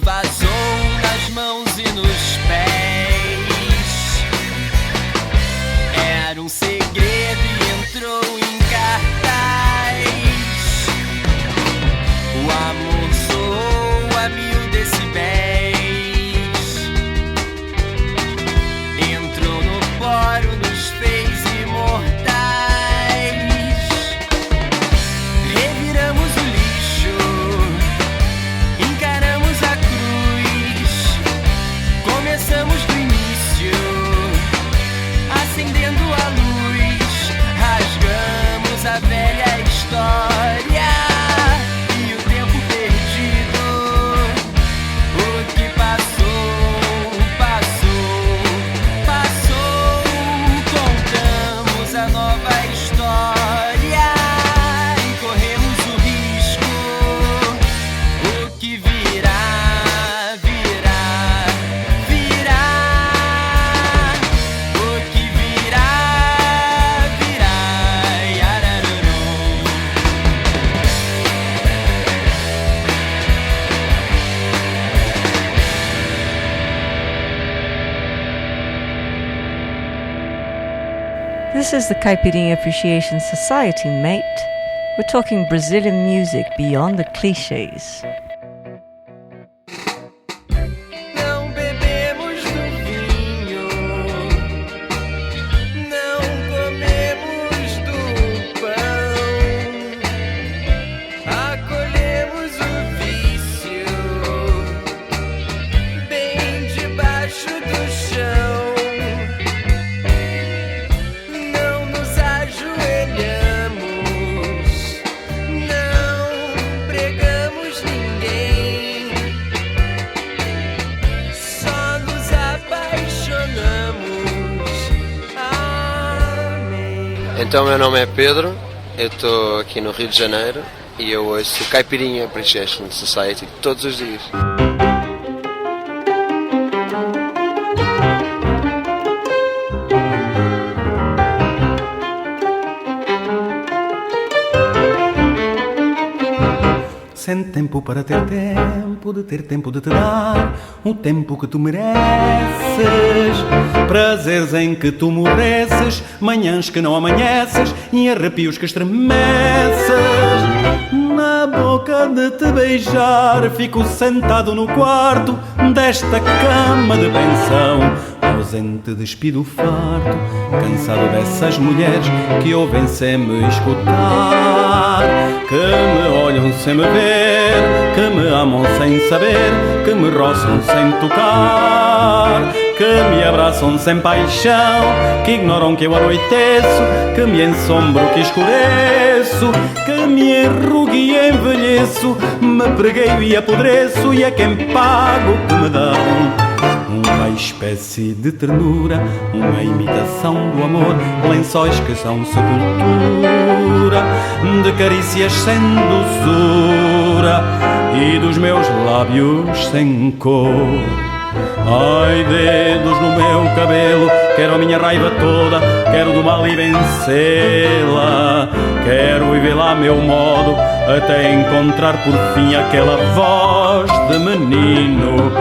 Vazou nas mãos e nos pés. Era um segredo e entrou em cartaz. O amor soou a 1000 decibéis. Entrou no poro, nos fez imortais. Reviramos o lixo, encaramos a cruz, começamos do início, acendendo a luz, rasgamos a velha história e o tempo perdido. O que passou, passou, passou, contamos a nova história e corremos o risco. O que virá, virá, virá. O que virá, virá. Yararuru. This is the Caipirinha Appreciation Society, mate. We're talking Brazilian music beyond the clichés. Não bebemos do vinho, não comemos do pão, acolhemos o vício bem debaixo do chão. Não nos ajoelhamos, não pregamos ninguém. Então, meu nome é Pedro, eu estou aqui no Rio de Janeiro e eu ouço Caipirinha Appreciation Society todos os dias. Sem tempo para ter tempo, de ter tempo de te dar o tempo que tu mereces. Prazeres em que tu morreces, manhãs que não amanheces e arrepios que estremeces. Na boca de te beijar, fico sentado no quarto desta cama de pensão. Ausente, despido farto, cansado dessas mulheres que ouvem sem me escutar, que me olham sem me ver, que me amam sem saber, que me roçam sem tocar, que me abraçam sem paixão, que ignoram que eu anoiteço, que me ensombro, que escureço, que me enrugo e envelheço, me pregueio e apodreço, e a quem pago que me dão uma espécie de ternura, uma imitação do amor, lençóis que são sepultura, de carícias sem doçura e dos meus lábios sem cor. Ai, dedos no meu cabelo, quero a minha raiva toda, quero do mal e vencê-la, quero viver lá a meu modo, até encontrar por fim aquela voz de menino.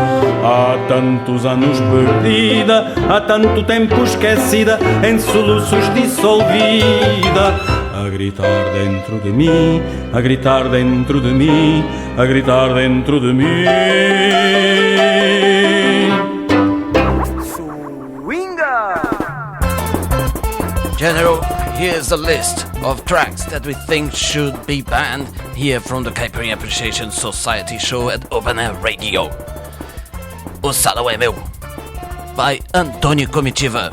Há tantos anos perdida, há tanto tempo esquecida, em soluços dissolvida, a gritar dentro de mim, a gritar dentro de mim, a gritar dentro de mim. General, here's a list of tracks that we think should be banned here from the Caipirinha Appreciation Society show at Open Air Radio. O Salão é Meu, by Antônio Comitiva.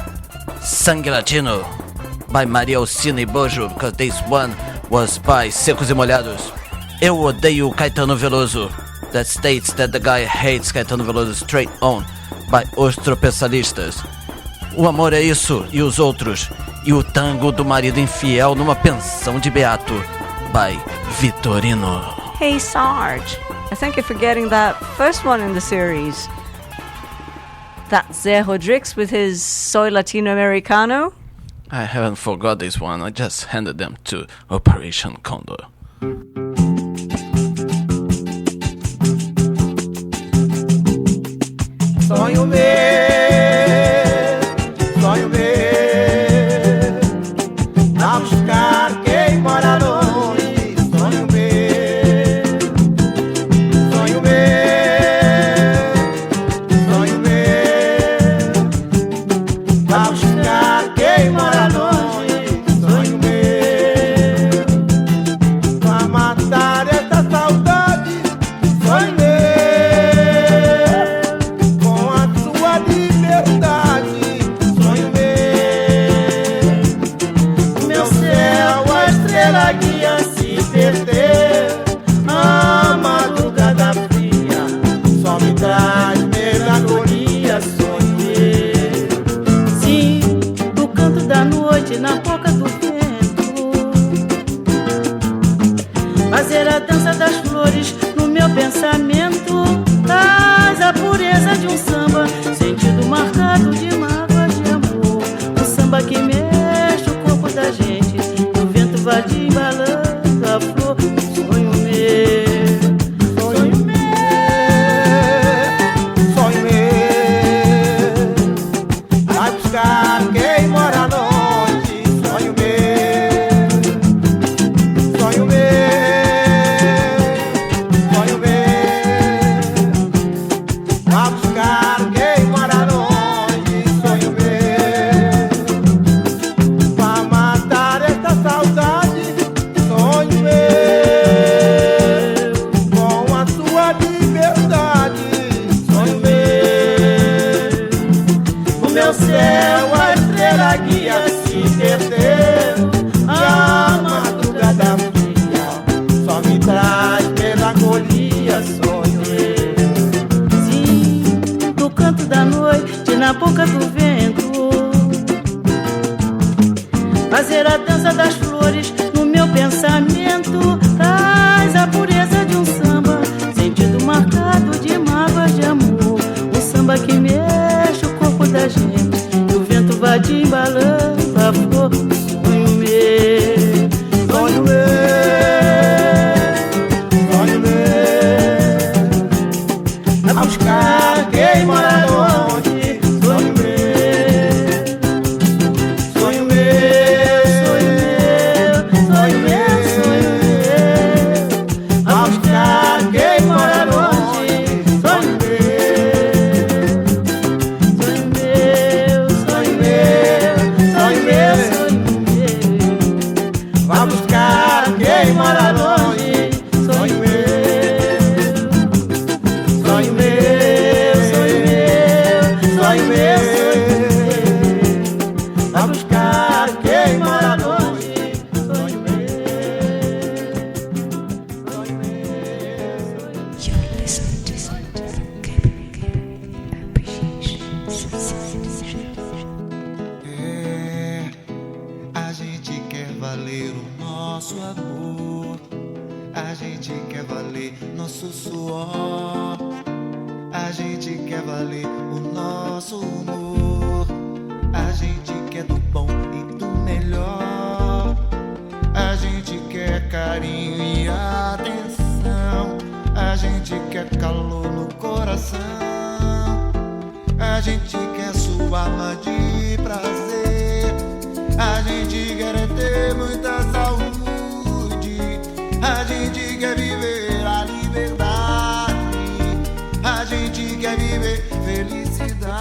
Sangue Latino, by Maria Alcina e Bojo, because this one was by Secos e Molhados. Eu Odeio Caetano Veloso, that states that the guy hates Caetano Veloso straight on, by Os Tropeçalistas. O Amor é Isso e os Outros, e o Tango do Marido Infiel numa Pensão de Beato, by Vitorino. Hey Sarge, I think you're forgetting that first one in the series. That Zé Rodrigues with his Soy Latino Americano. I haven't forgot this one, I just handed them to Operation Condor. Sonho meu, sonho meu, a buscar quem mora longe. Sonho meu, sonho meu, sonho meu, a buscar quem mora longe. Sonho meu, pra matar essa saudade. Sonho meu. A madrugada fria só me traz melancolia. Sonhei, sim, do canto da noite na boca do vento, fazer a dança das flores no meu pensamento, traz a pureza de um samba, sentido marcado de mágoa de amor, um samba que mexe o corpo da gente, o vento vadio embalando a flor. Sonho meu, sonho meu, sonho meu, vai buscar quem mora longe. Sonho meu, sonho meu, fazer a dança das flores no meu pensamento. Traz a pureza de um samba, sentido marcado de mágoas de amor. Um samba que mexe o corpo da gente, e o vento vai te embalando a flor. Sonho meu, sonho meu, sonho meu, a buscar quem mora longe. Sonho meu, sonho meu, sonho meu, sonho meu, sonho meu, a buscar quem mora longe. Sonho meu, sonho meu, sonho meu, sonho meu, vai buscar quem mora longe. Sonho meu, sonho meu, sonho meu, sonho meu, vai buscar quem mora longe. Sonho meu, sonho meu. You're listening to Capirinha Appreciation Society. A gente quer valer o nosso amor, a gente quer valer nosso suor, a gente quer valer o nosso humor, a gente quer do bom e do melhor, a gente quer carinho e atenção, a gente quer calor no coração, a gente quer sua alma de prazer, a gente quer ter muita saúde, a gente quer viver a liberdade, a gente quer viver felicidade.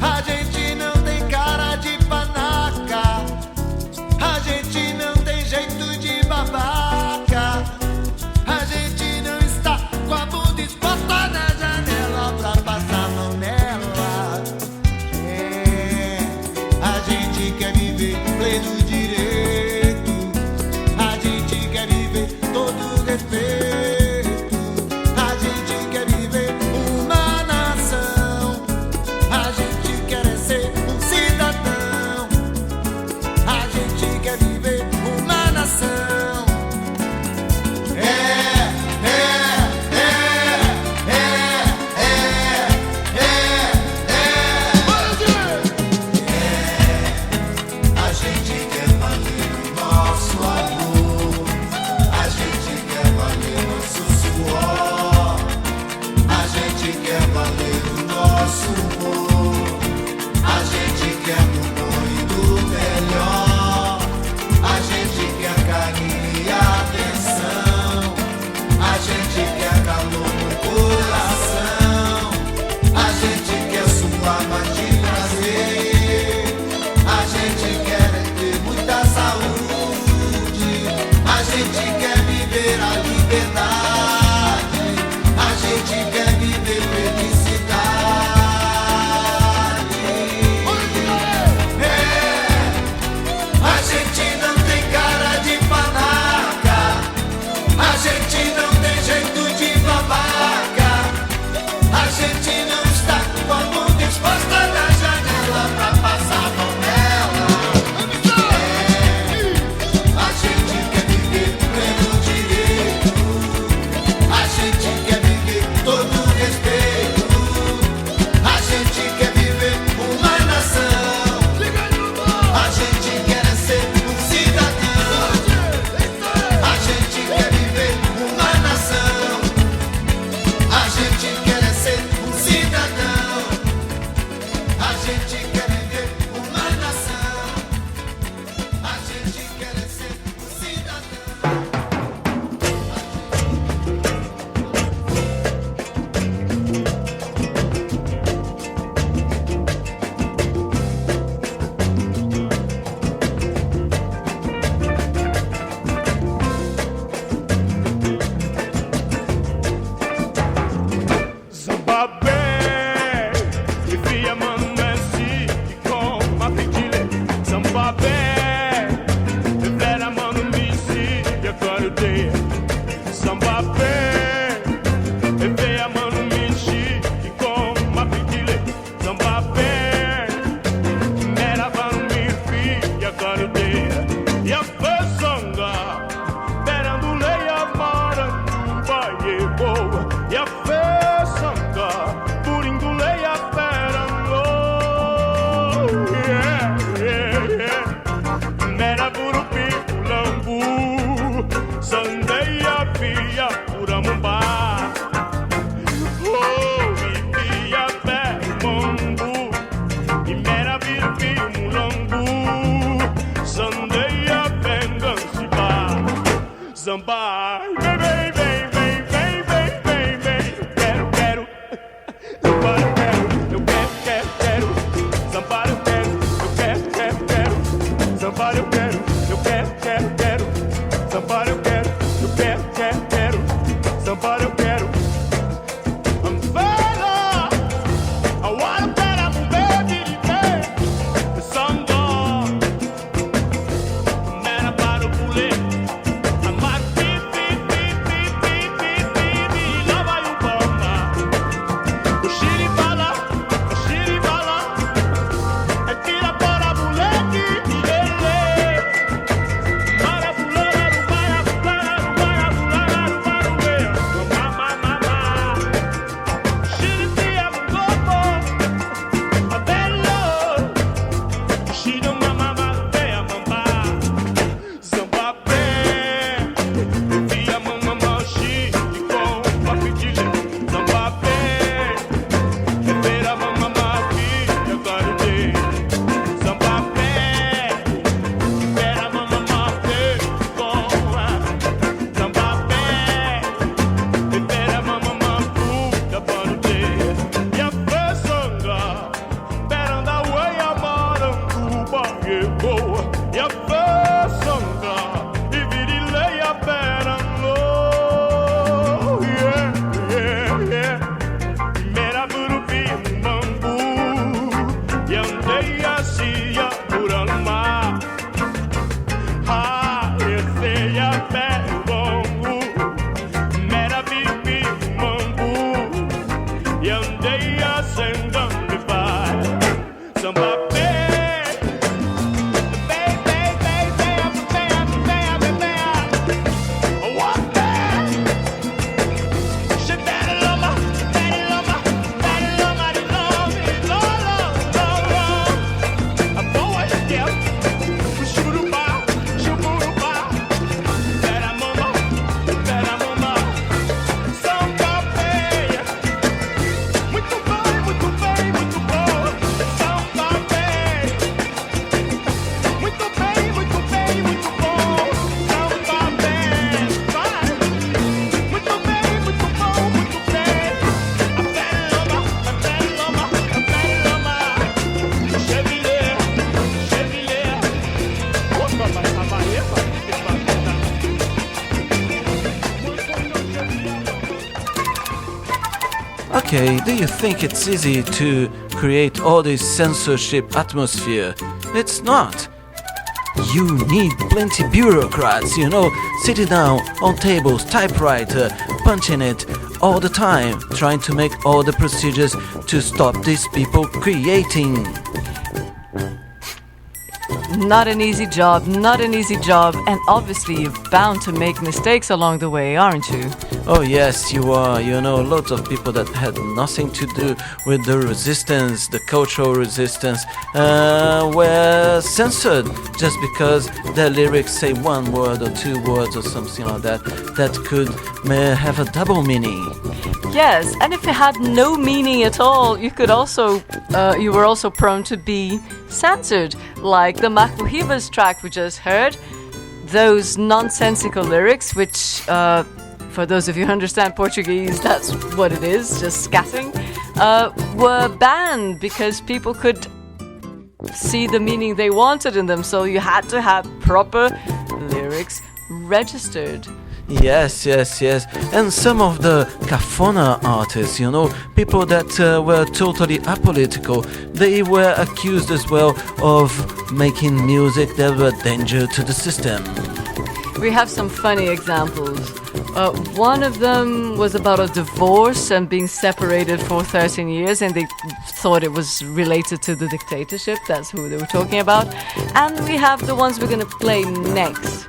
A gente não tem cara de panaca, a gente não tem jeito de babaca, a gente não está com a bunda exposta na janela pra passar a mão nela. A gente quer viver pleno direito, a gente quer viver todo respeito, a gente quer viver uma nação, a gente quer ser um cidadão, a gente quer viver uma nação. A gente quer valer o nosso amor, a gente quer valer nosso suor, a gente quer valer o nosso humor, a gente quer do bom e do melhor, a gente quer carinho e atenção, a gente quer calor no coração, a gente quer sua alma de prazer, a gente quer ter muita saúde, a gente quer viver a liberdade, a gente quer viver felicidade. A gente não tem cara de panaca, a gente não tem jeito de babaca, a gente não está com a bunda exposta na janela pra passar a mão nela. A gente quer viver pleno direito, a gente quer viver todo respeito, a gente quer viver uma nação, a gente quer ser um cidadão, a gente quer viver uma nação, a gente quer ser um cidadão, a gente quer viver uma nação, a gente quer ser um cidadão. Zimbabwe, if you man see, Okay, do you think it's easy to create all this censorship atmosphere? It's not. You need plenty bureaucrats, sitting down on tables, typewriter, punching it all the time, trying to make all the procedures to stop these people creating. Not an easy job, and obviously you're bound to make mistakes along the way, aren't you? Oh yes, you are. Lots of people that had nothing to do with the resistance, the cultural resistance, were censored just because their lyrics say one word or two words or something like that could have a double meaning. Yes, and if it had no meaning at all, you were also prone to be censored, like the Macuhibas track we just heard. Those nonsensical lyrics, which, for those of you who understand Portuguese, that's what it is, just scatting, were banned because people could see the meaning they wanted in them, so you had to have proper lyrics registered. Yes. And some of the Cafona artists, people that were totally apolitical, they were accused as well of making music that were danger to the system. We have some funny examples. One of them was about a divorce and being separated for 13 years, and they thought it was related to the dictatorship. That's who they were talking about. And we have the ones we're going to play next.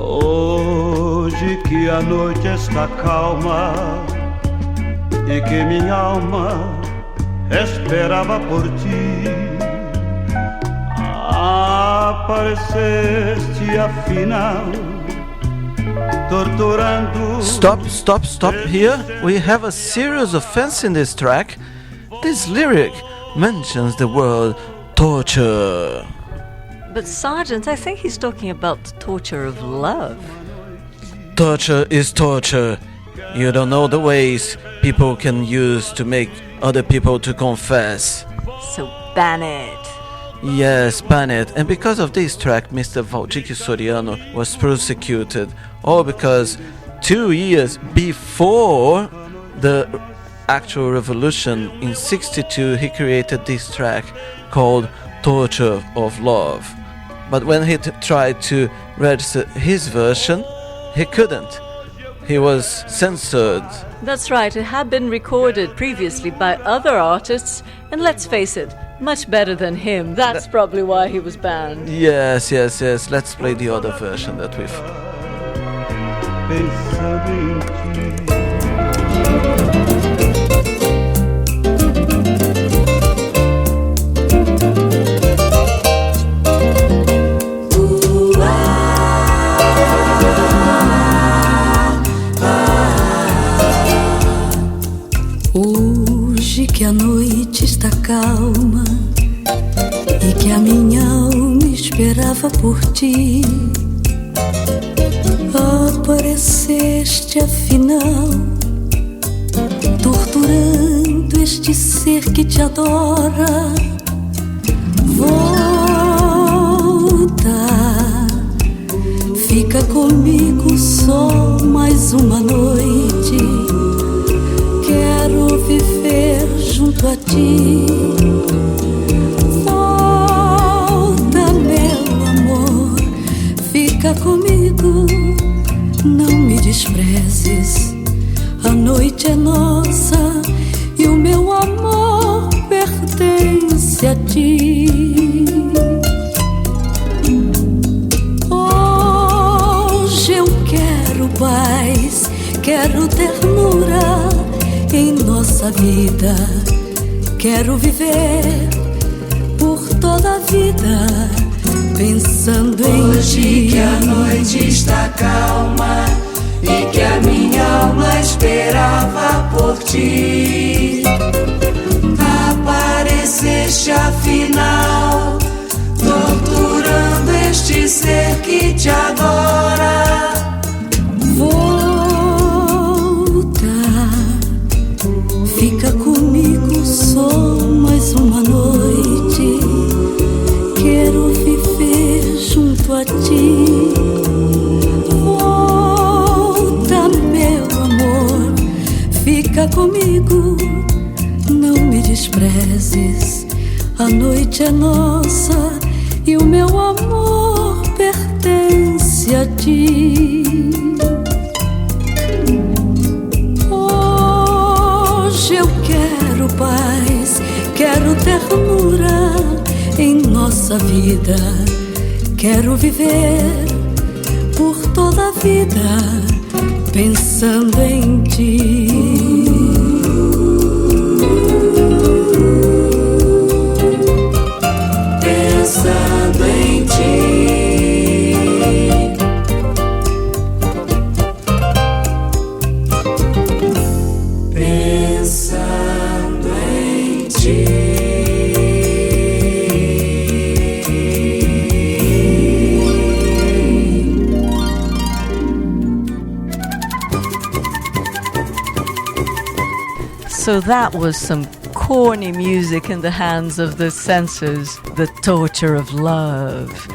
Hoje que a noite está calma e que minha alma esperava por ti, apareceste afinal. Stop here. We have a serious offense in this track. This lyric mentions the word torture. But Sergeant, I think he's talking about torture of love. Torture is torture. You don't know the ways people can use to make other people to confess. So ban it. Yes, ban it. And because of this track, Mr. Valdir Soriano was prosecuted. All because 2 years before the actual revolution in 62, he created this track called Torture of Love. But when he tried to register his version, he couldn't. He was censored. That's right, it had been recorded previously by other artists, and let's face it, much better than him. That's probably why he was banned. Yes. Let's play the other version that we've... Hoje que a noite está calma e que a minha alma esperava por ti, apareceste afinal, torturando este ser que te adora. Volta, fica comigo só mais uma noite. Quero viver junto a ti. Volta, meu amor, fica comigo. Não me desprezes, a noite é nossa e o meu amor pertence a ti. Hoje eu quero paz, quero ternura em nossa vida. Quero viver por toda a vida pensando em Hoje ti. que a noite está calma e que a minha alma esperava por ti, apareceste afinal, torturando este ser que te adora. Volta, fica amigo, não me desprezes. A noite é nossa e o meu amor pertence a ti. Hoje eu quero paz, quero ternura em nossa vida. Quero viver por toda a vida pensando em ti. Pensando em ti. Pensando em ti. So that was some corny music in the hands of the censors, the torture of love.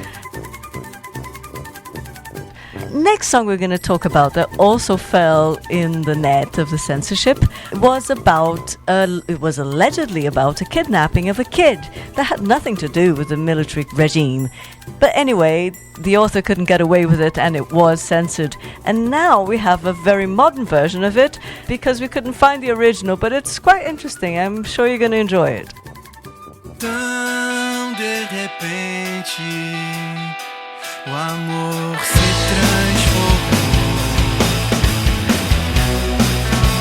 Next song we're going to talk about that also fell in the net of the censorship was allegedly about a kidnapping of a kid that had nothing to do with the military regime. But anyway, the author couldn't get away with it and it was censored. And now we have a very modern version of it because we couldn't find the original, but it's quite interesting. I'm sure you're going to enjoy it. Tão de repente, o amor se transformou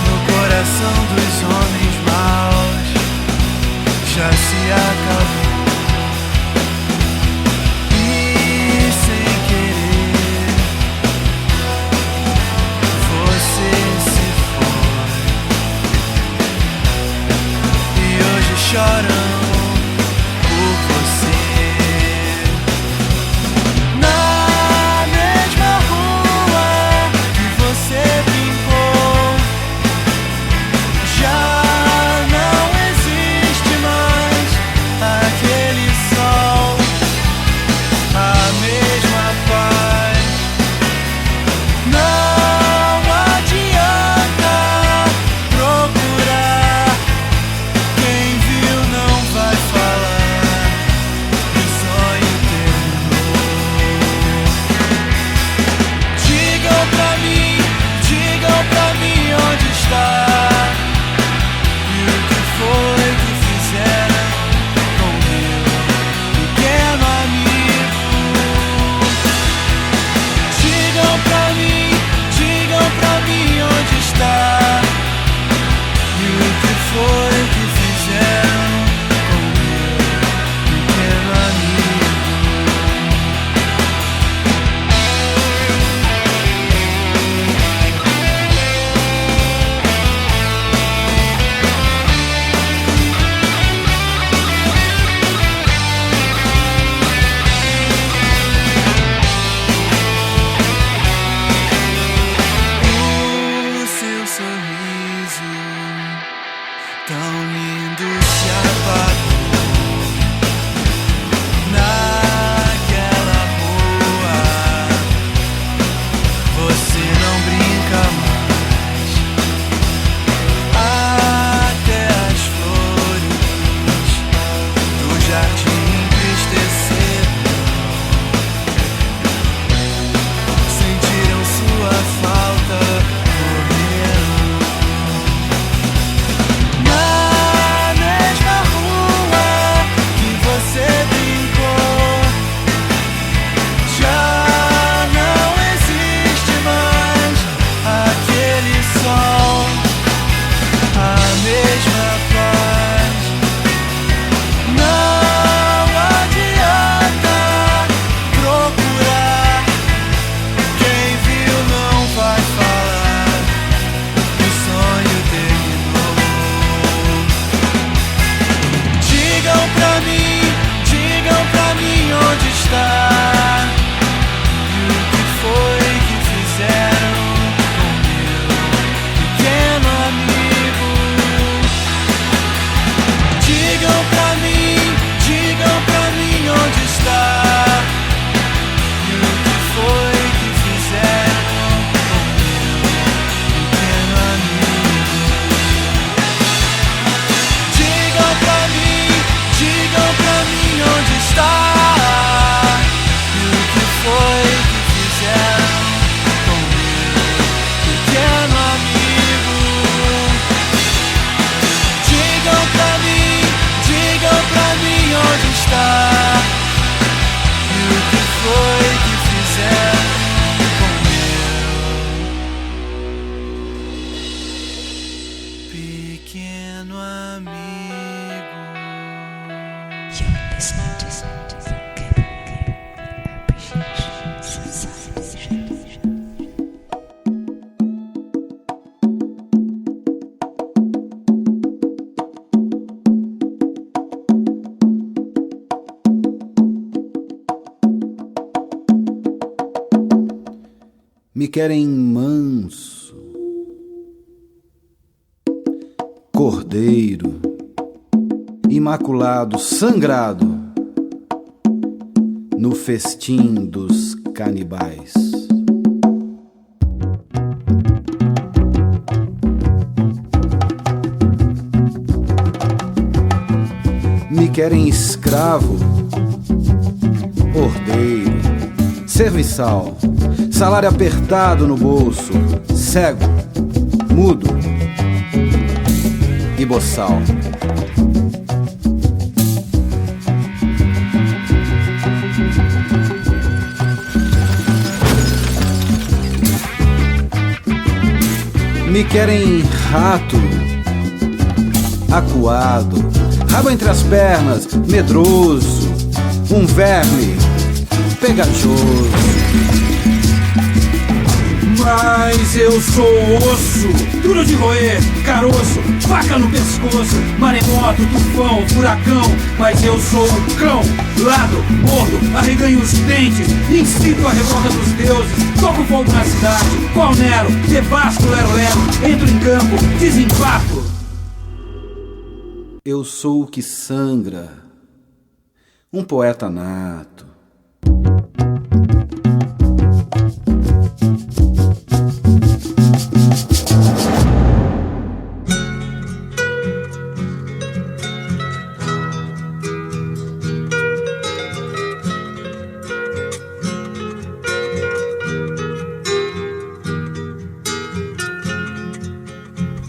no coração dos homens maus, já se acabou. E sem querer, você se foi. E hoje choram por você. Na mesma rua que você brincou, já não existe mais You're listening to Cabaret Appreciation Society. Me querem manso, cordeiro, imaculado, sangrado, no festim dos canibais. Me querem escravo, ordeiro, serviçal, salário apertado no bolso, cego, mudo e boçal. Me querem rato, acuado, rabo entre as pernas, medroso, um verme pegajoso. Mas eu sou osso, duro de roer, caroço, faca no pescoço, maremoto, tufão, furacão. Mas eu sou o cão, lado, mordo, arreganho os dentes, incito a revolta dos deuses, toco fogo na cidade, qual Nero, devasto lero-lero, entro em campo, desempaco. Eu sou o que sangra, um poeta nato.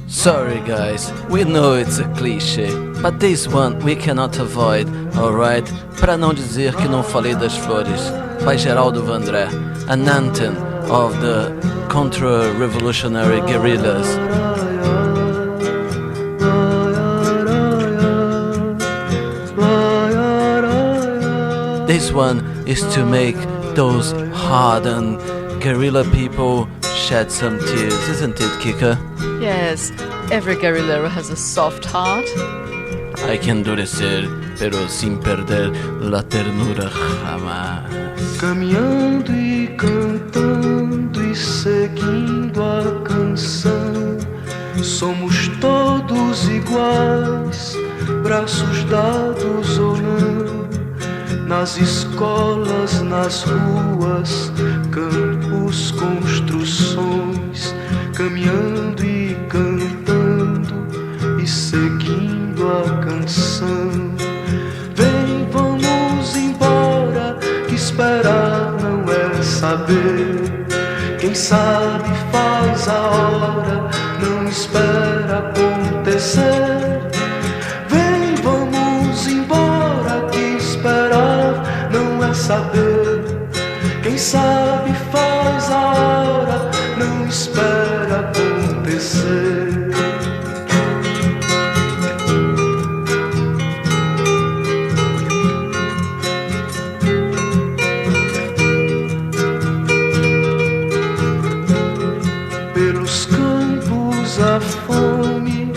Sorry guys, we know it's a cliché, but this one we cannot avoid, alright? Pra não dizer que não falei das flores, by Geraldo Vandré, an anthem of the contra-revolutionary guerrillas. This one is to make those hardened guerrilla people shed some tears, isn't it, Kika? Yes, every guerrillero has a soft heart. Hay que endurecer, pero sin perder la ternura jamás. Caminhando e cantando e seguindo a canção, somos todos iguais, braços dados ou não, nas escolas, nas ruas, campos, construções, caminhando e cantando e seguindo a canção. Vem, vamos embora, que esperar não é saber. Quem sabe faz a hora, não espera acontecer. Vem, vamos embora, que esperar não é saber. Quem sabe faz a hora, não espera acontecer. Pelos campos a fome,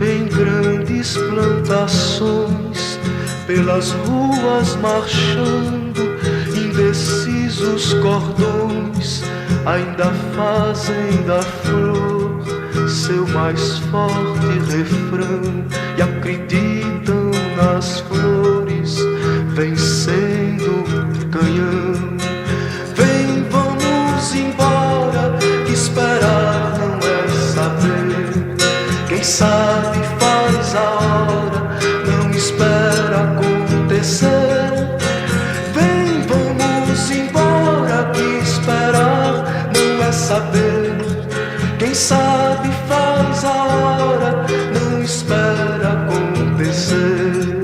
em grandes plantações, pelas ruas marchando, indecisos cordões, ainda fazem da flor seu mais forte refrão e acreditam nas flores vencendo o canhão. Vem, vamos embora, que esperar não é saber. Quem sabe faz a hora, não espera acontecer. Vem, vamos embora, que esperar não é saber. Quem sabe faz a hora, não espera acontecer.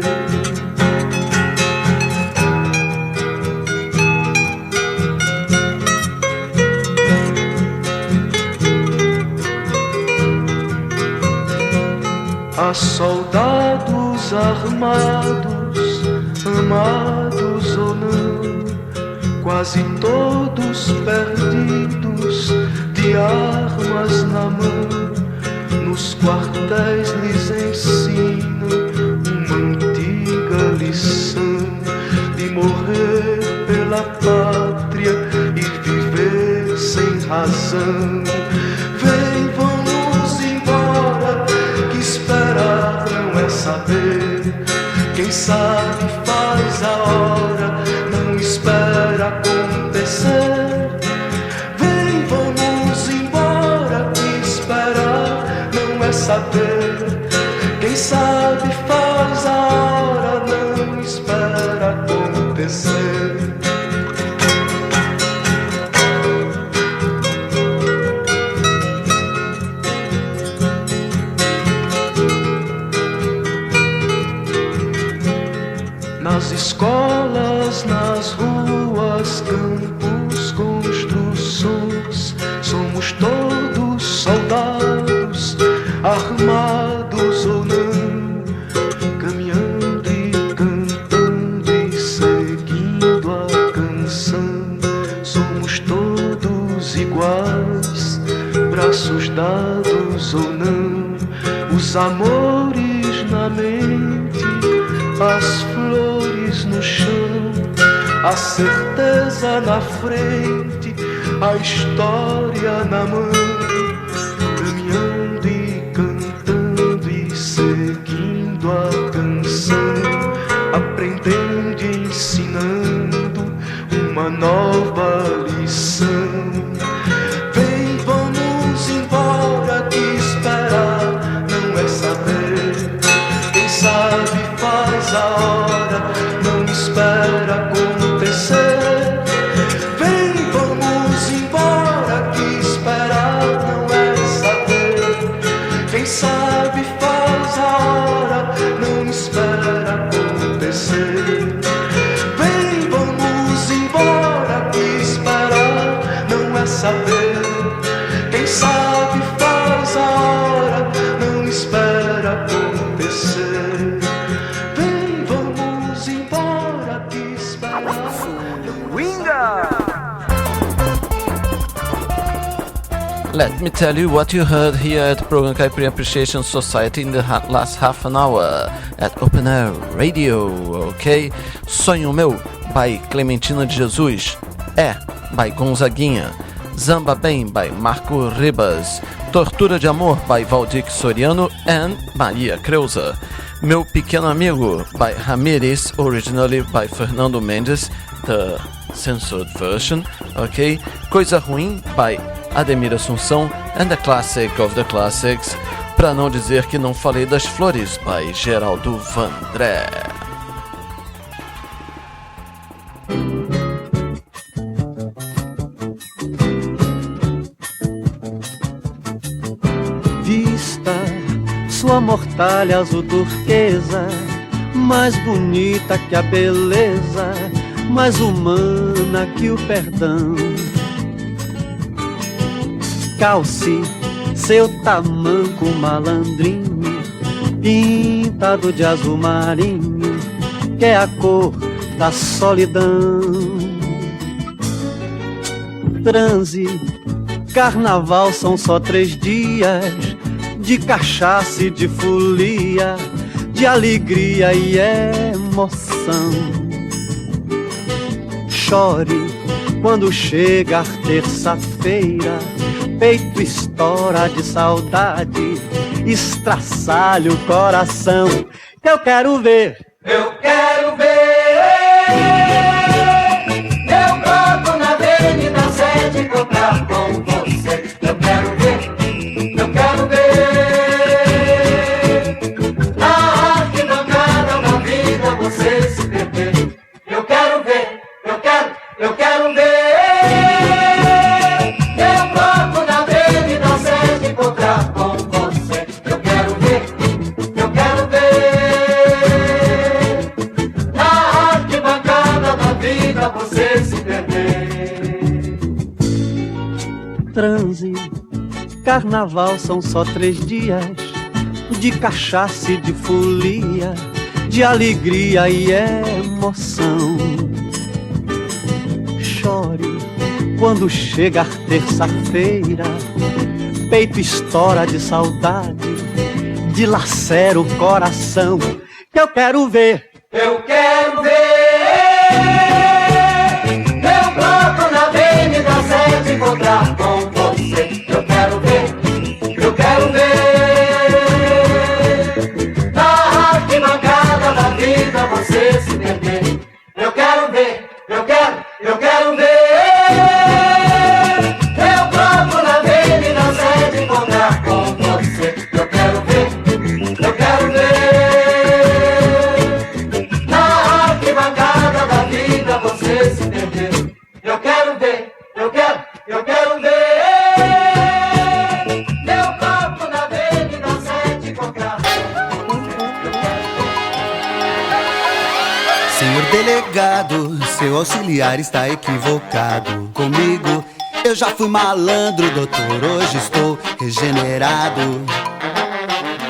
Há soldados armados armados ou não, quase todos perdidos, de armas na mão. Nos quartéis lhes ensino uma antiga lição de morrer pela pátria e viver sem razão. Vem, vamos embora, que esperar não é saber. Quem sabe faz a hora, não espera acontecer. Vem, vamos embora, que esperar não é saber. Quem sabe faz a hora, não espera acontecer. Nas escolas, nas ruas, campos, construções, somos todos soldados, armados ou não, caminhando e cantando e seguindo a canção. Somos todos iguais, braços dados ou não, os amores na mente, as flores no chão, a certeza na frente, a história na mão, caminhando e cantando e seguindo a canção, aprendendo e ensinando uma nova lição. Vem, vamos embora, que esperar não é saber. Quem sabe faz a hora, não espera acontecer. Vem, vamos embora, que esperar não é saber. Quem sabe faz a hora, não espera acontecer. Vem, vamos embora, que esperar não é saber. Quem sabe faz a hora, não espera acontecer. Vem, vamos embora, que esperar. Let me tell you what you heard here at Program Caipirinha Appreciation Society in the last half an hour at Open Air Radio, ok? Sonho Meu, by Clementina de Jesus. By Gonzaguinha. Zamba Bem, by Marco Ribas. Tortura de Amor, by Valdir Soriano and Maria Creuza. Meu Pequeno Amigo, by Ramírez, originally by Fernando Mendes, the censored version, ok? Coisa Ruim, by Ademir Assunção, and the classic of the classics, pra não dizer que não falei das flores, by Geraldo Vandré. Vista sua mortalha azul turquesa, mais bonita que a beleza, mais humana que o perdão. Calce seu tamanco malandrinho, pintado de azul marinho, que é a cor da solidão. Transe, carnaval são só 3 dias, de cachaça e de folia, de alegria e emoção. Chore quando chegar terça-feira, peito estoura de saudade, estraçalha o coração. Eu quero ver, eu quero ver, eu broto na avenida 7 encontrar com você. Eu quero ver, eu quero ver, na arquibancada da vida você se perder. Eu quero ver, eu quero ver. Transe, carnaval são só 3 dias, de cachaça e de folia, de alegria e emoção. Chore quando chegar terça-feira, peito estoura de saudade, dilacera o coração. Que eu quero ver, eu quero ver meu bloco na Avenida 7 encontrar com você. Eu quero ver, eu quero ver na arquibancada da vida você se perder. Eu quero ver, eu quero ver meu bloco na Avenida 7 encontrar com você. Eu quero ver, eu quero ver você se perder. Eu quero ver, eu quero ver meu corpo na Avenida 7 encontrar. Senhor delegado, seu auxiliar está equivocado comigo. Eu já fui malandro, doutor, hoje estou regenerado.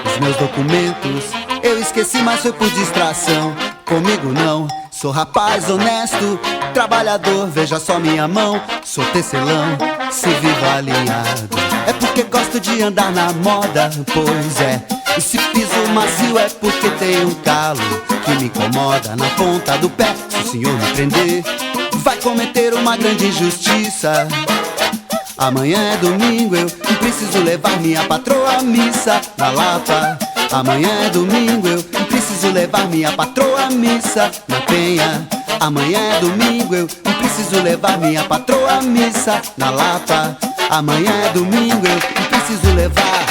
Os meus documentos eu esqueci, mas foi por distração. Comigo não, sou rapaz honesto, trabalhador, veja só minha mão. Sou tecelão, se vivo alinhado. É porque gosto de andar na moda, pois é. E se piso macio é porque tem um calo que me incomoda na ponta do pé. Se o senhor me prender, vai cometer uma grande injustiça. Amanhã é domingo, eu preciso levar minha patroa à missa na Lapa. Amanhã é domingo, eu preciso levar minha patroa à missa na Penha. Amanhã é domingo, eu preciso levar minha patroa à missa na Lapa. Amanhã é domingo, eu preciso levar.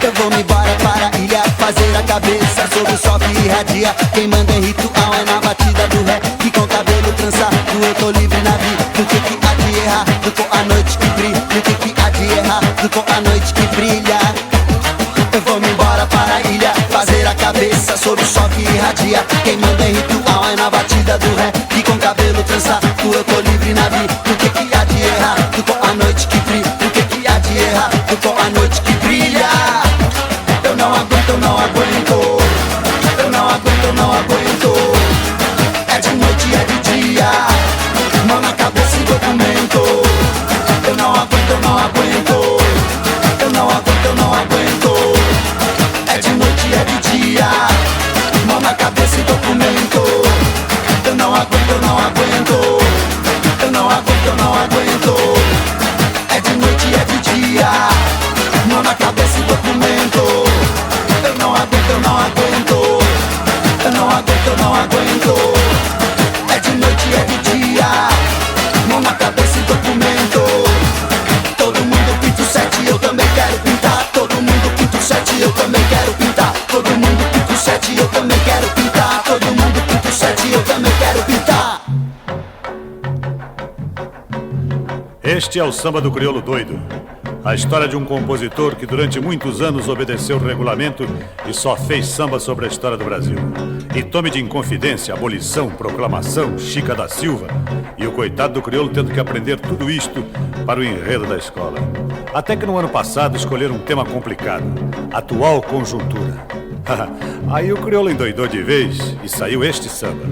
Eu vou-me embora para a ilha fazer a cabeça sobre o sol que irradia. Quem manda em ritual é na batida do ré, que com cabelo trançado eu tô livre na vida. Do que há de errar, do com a noite que brilha. Do que há de errar, do com a noite que brilha. Eu vou-me embora para a ilha fazer a cabeça sobre o sol que irradia. Quem manda em ritual é na batida do ré, que com cabelo trançado eu tô livre na vida. Do que há de errar, do com a noite que brilha. Do que há de errar, do com a noite que brilha. Eu não aguento, eu não aguento. Eu não aguento, eu não aguento. É de noite, é de dia, mão na cabeça e documento. Eu não aguento, eu não aguento. Eu não aguento, eu não aguento. É de noite, é de dia, mão na cabeça e documento. Eu não aguento, eu não aguento. Eu não aguento, eu não aguento. É de noite, é de dia, mão na cabeça e documento. Eu não aguento, eu não aguento. Eu não aguento, eu não aguento. É de noite, é de dia, mão na cabeça e documento. Todo mundo pinta o 7, eu também quero pintar. Todo mundo pinta o 7, eu também quero pintar. Todo mundo pinta o 7, eu também quero pintar. Todo mundo pinta o 7, eu também quero pintar. Este é o Samba do Crioulo Doido. A história de um compositor que durante muitos anos obedeceu o regulamento e só fez samba sobre a história do Brasil. E tome de Inconfidência, Abolição, Proclamação, Chica da Silva. E o coitado do crioulo tendo que aprender tudo isto para o enredo da escola. Até que no ano passado escolheram um tema complicado: atual conjuntura. Aí o crioulo endoidou de vez e saiu este samba.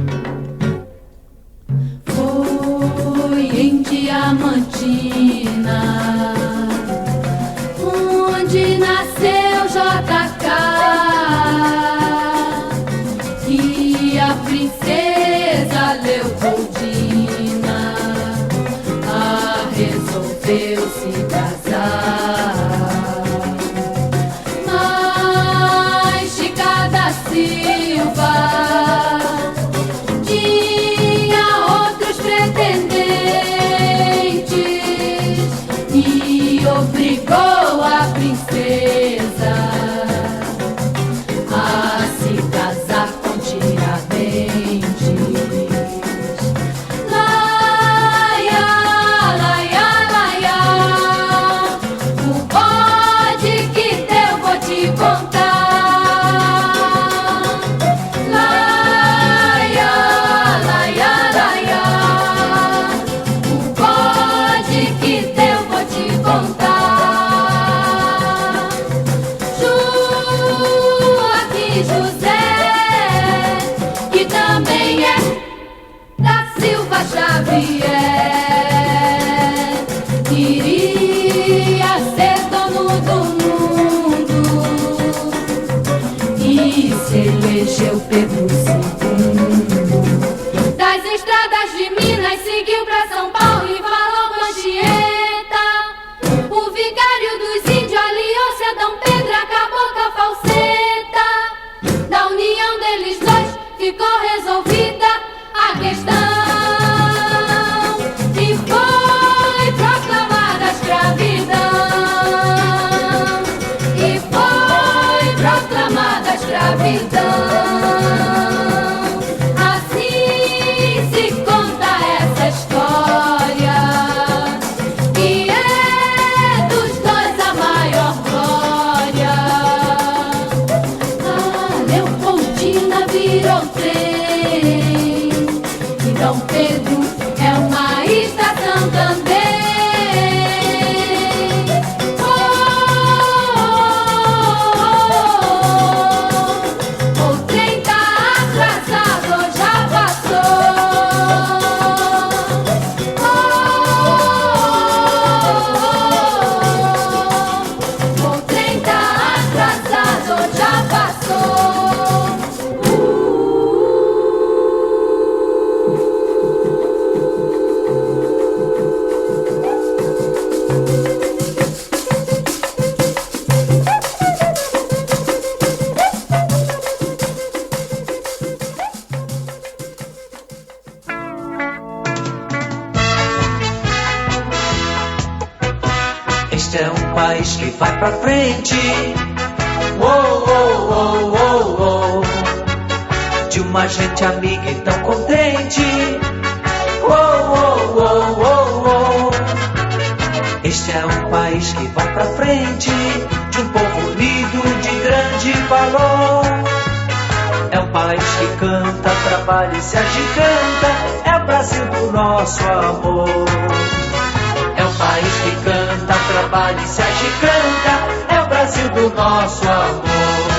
Foi em Diamantina onde nasceu JK, e a princesa Leopoldina resolveu se casar. Mas Chica da Silva tinha outros pretendentes e obrigou a princesa a se casar com Tiradentes. Laia, laia, laia, queria ser dono do mundo e se elegeu Pedro II. Das estradas de Minas seguiu pra São Paulo e falou com Anchieta. O vigário dos índios aliou-se a Dom Pedro, acabou com a falseta. Da união deles dois ficou resolvida a questão e foi proclamada a escravidão. E foi proclamada a escravidão. Assim se conta essa história, que é dos dois a maior glória. Ah, Leopoldina virou trem e Dom Pedro é uma estação também. Oh, oh, oh, oh. O trem tá atrasado, já passou. Oh, oh, oh, oh. O trem tá atrasado, já passou. Este é um país que vai pra frente. Uou, uou, uou, uou, uou. De uma gente amiga e tão contente. Uou, uou, uou, uou, uou. Este é um país que vai pra frente. De um povo unido de grande valor. É um país que canta, trabalha e se agiganta. É o Brasil do nosso amor. É um país que canta, trabalha e se agiganta. É o Brasil do nosso amor.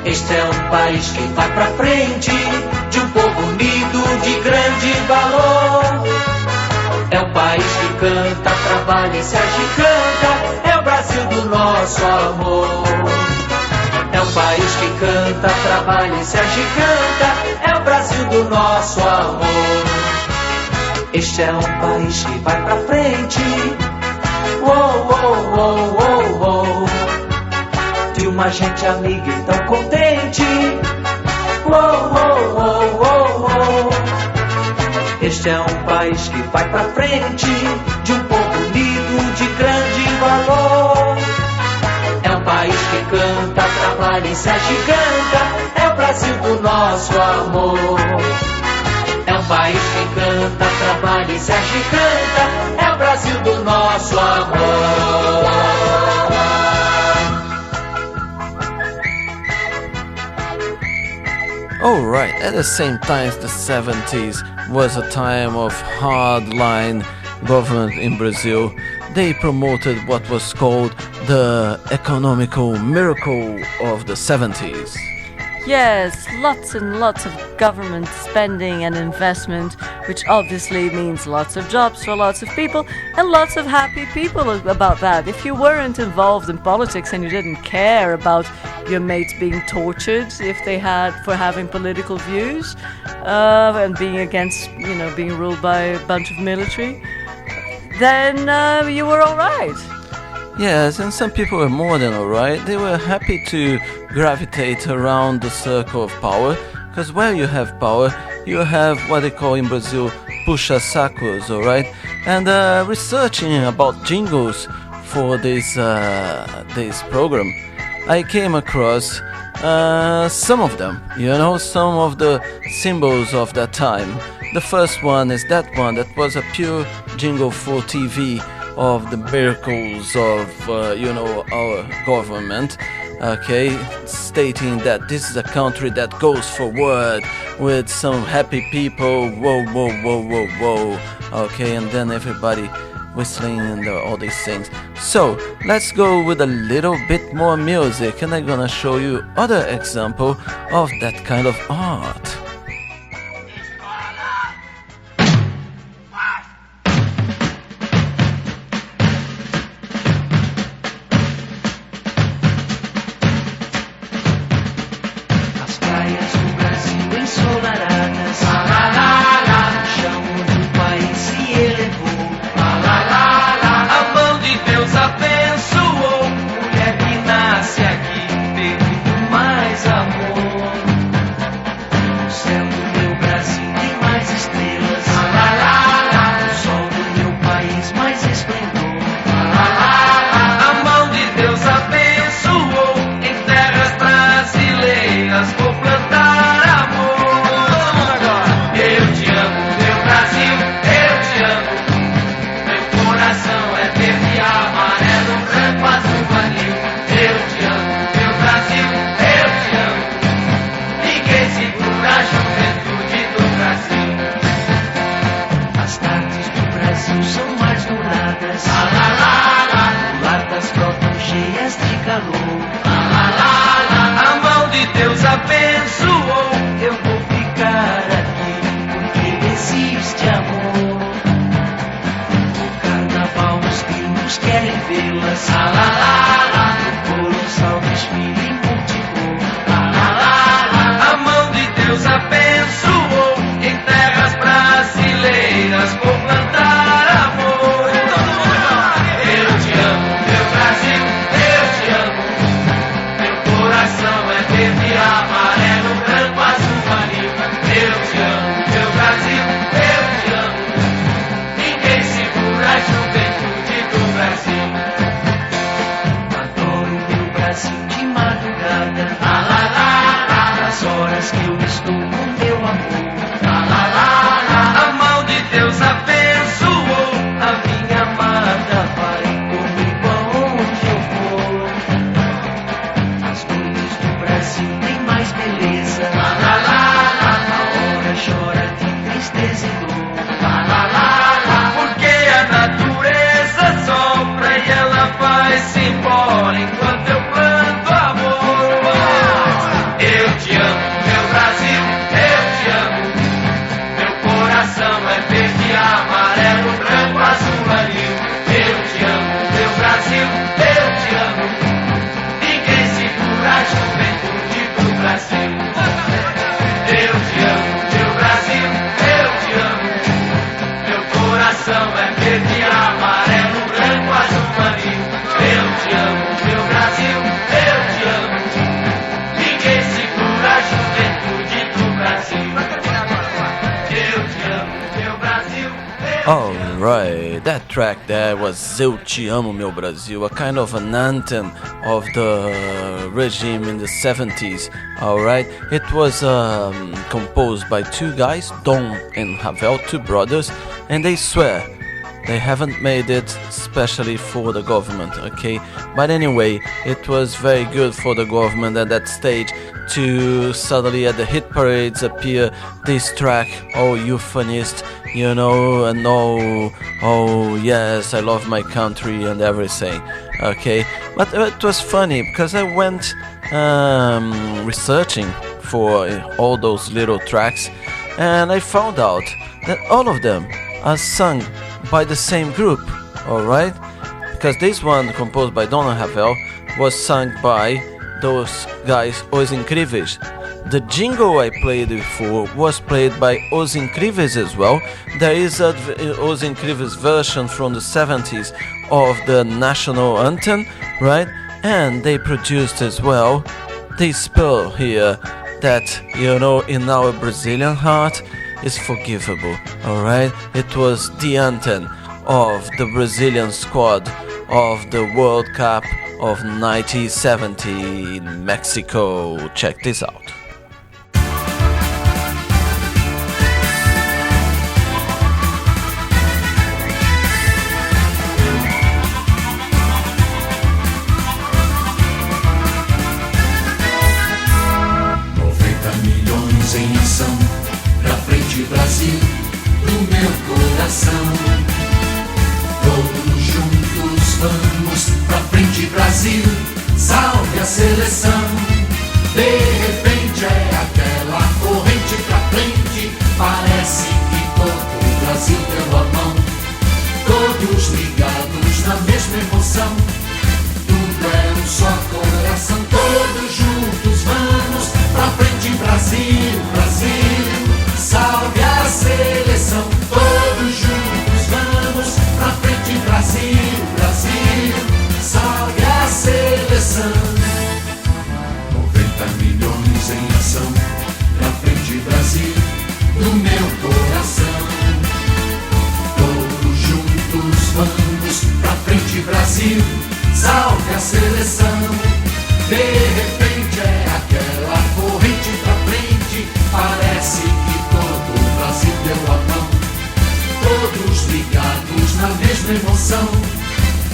Este é um país que vai pra frente, de um povo unido de grande valor. É um país que canta, trabalha e se agiganta. É o Brasil do nosso amor. É um país que canta, trabalha e se agiganta. É o Brasil do nosso amor. Este é um país que vai pra frente. Uou, uou, uou, uou, uou. De uma gente amiga e tão contente. Uou, uou, uou, uou, uou. Este é um país que vai pra frente, de um povo unido de grande valor. É um país que canta, trabalha e se agiganta. É o Brasil do nosso amor. É um país que canta, trabalha e se agiganta. É o Brasil do nosso amor. Alright, at the same time, the 70s was a time of hardline government in Brazil. They promoted what was called the economical miracle of the 70s. Yes, lots and lots of government spending and investment, which obviously means lots of jobs for lots of people and lots of happy people about that. If you weren't involved in politics and you didn't care about your mates being tortured if they had for having political views and being against, being ruled by a bunch of military, then you were all right. Yes, and some people were more than alright. They were happy to gravitate around the circle of power, because where you have power, you have what they call in Brazil puxa-sacos, alright? And researching about jingles for this program, I came across some of them, some of the symbols of that time. The first one is that one that was a pure jingle for TV of the miracles of, our government, okay, stating that this is a country that goes forward with some happy people, whoa, whoa, whoa, whoa, whoa, okay, and then everybody whistling and all these things. So let's go with a little bit more music, and I'm gonna show you other example of that kind of art. As praias do Brasil ensolaradas, o chão do país se elevou. A mão de Deus abençoou. Mulher que nasce aqui teve muito mais amor. O céu do meu Brasil tem mais estrelas. O sol do meu país mais esplendor. A mão de Deus abençoou. Em terras brasileiras vou plantar amor. Eu te amo, meu Brasil, eu te amo. Meu coração é verde, amarelo, branco, azul, vanil. Eu te amo, meu Brasil, eu te amo. Ninguém segura a juventude do Brasil. As tardes do Brasil são mais douradas. Mulatas brotam cheias de calor. A mão de Deus abençoou. Eu vou ficar aqui porque existe amor. No carnaval os gringos querem vê-las. No colossal desfile em multicor. A mão de Deus abençoou. Em terras brasileiras vou plantar amor. Eu te amo, meu Brasil, eu te amo. Meu coração é verde, amarelo, branco, azul, vanil. Eu te amo, meu Brasil, eu te amo. Ninguém segura a juventude do Brasil. Adoro meu Brasil de madrugada. Nas horas que eu estou com meu amor. A mão de Deus abençoou. A minha amada vai comigo aonde eu for. As noites do Brasil têm mais beleza. A hora chora de tristeza e dor. Porque a natureza sopra e ela vai-se embora enquanto eu planto amor. Eu te amo, meu Brasil, eu te amo. Meu coração é verde, amarelo, branco, azul, vanil. Eu te amo, meu Brasil, eu te amo. Ninguém segura a juventude do Brasil. Eu te amo, meu Brasil, eu te amo. Meu coração é verde, amarelo, branco, azul, vanil. Eu te amo, meu Brasil, eu te amo. Ninguém segura a juventude do Brasil. Eu te amo, meu Brasil. Alright, that track there was Eu Te Amo Meu Brasil, a kind of an anthem of the regime in the 70s. Alright, it was composed by two guys, Dom and Ravel, two brothers, and they swear they haven't made it specially for the government, okay? But anyway, it was very good for the government at that stage to suddenly at the hit parades appear this track, oh euphonist, you know, and oh yes, I love my country and everything, okay? But it was funny because I went researching for all those little tracks, and I found out that all of them are sung by the same group, alright? Because this one, composed by Dom and Ravel, was sung by those guys, Os Incríveis. The jingle I played before was played by Os Incríveis as well. There is a Os Incríveis version from the 70s of the national anthem, right? And they produced as well this spell here that, you know, in our Brazilian heart is forgivable, alright? It was the anthem of the Brazilian squad of the World Cup of 1970 in Mexico. Check this out. Em ação, pra frente Brasil, do meu coração. vamos pra frente Brasil, salve a seleção. De repente é aquela corrente pra frente, parece que todo o Brasil deu a mão. Todos ligados na mesma emoção, tudo é um só coração. Todos juntos vamos pra frente Brasil, Brasil, salve a seleção. Todos juntos vamos pra frente Brasil, Brasil, salve a seleção. 90 milhões em ação, pra frente Brasil, do meu coração. Todos juntos vamos pra frente Brasil, salve a seleção. De repente é aquela corrente pra frente, parece que todo o Brasil deu a mão. Todos ligados na mesma emoção,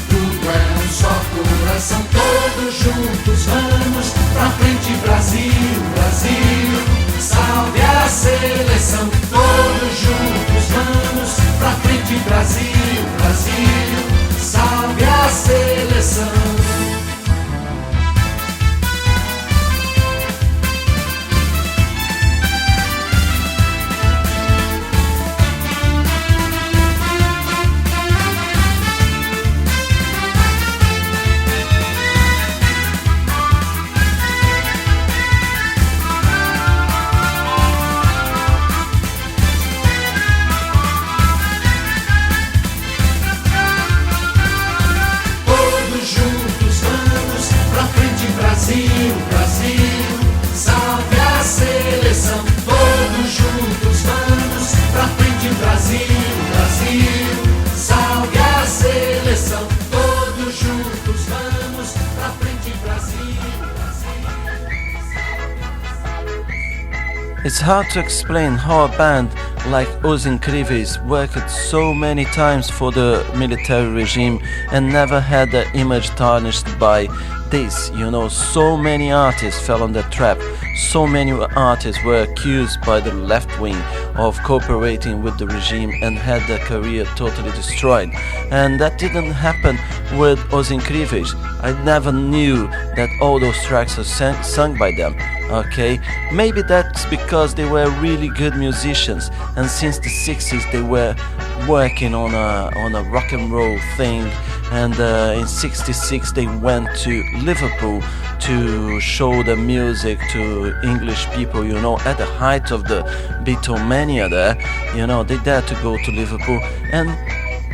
tudo é um só coração. Todos juntos vamos pra frente Brasil, Brasil, salve a seleção. Todos juntos vamos pra frente Brasil, Brasil, salve a seleção. Brasil, Brasil, salve a seleção. Todos juntos vamos pra frente Brasil, Brasil, salve a seleção. Todos juntos vamos pra frente Brasil, Brasil. It's hard to explain how a band like Os Incríveis worked so many times for the military regime and never had their image tarnished by this. You know, so many artists fell on the trap. So many artists were accused by the left wing of cooperating with the regime and had their career totally destroyed. And that didn't happen with Os Incríveis. I never knew that all those tracks are sung by them. Okay, maybe that's because they were really good musicians, and since the 60s they were working on a rock and roll thing, and in 66 they went to Liverpool to show the music to English people, you know, at the height of the Beatlemania there, you know, they dared to go to Liverpool and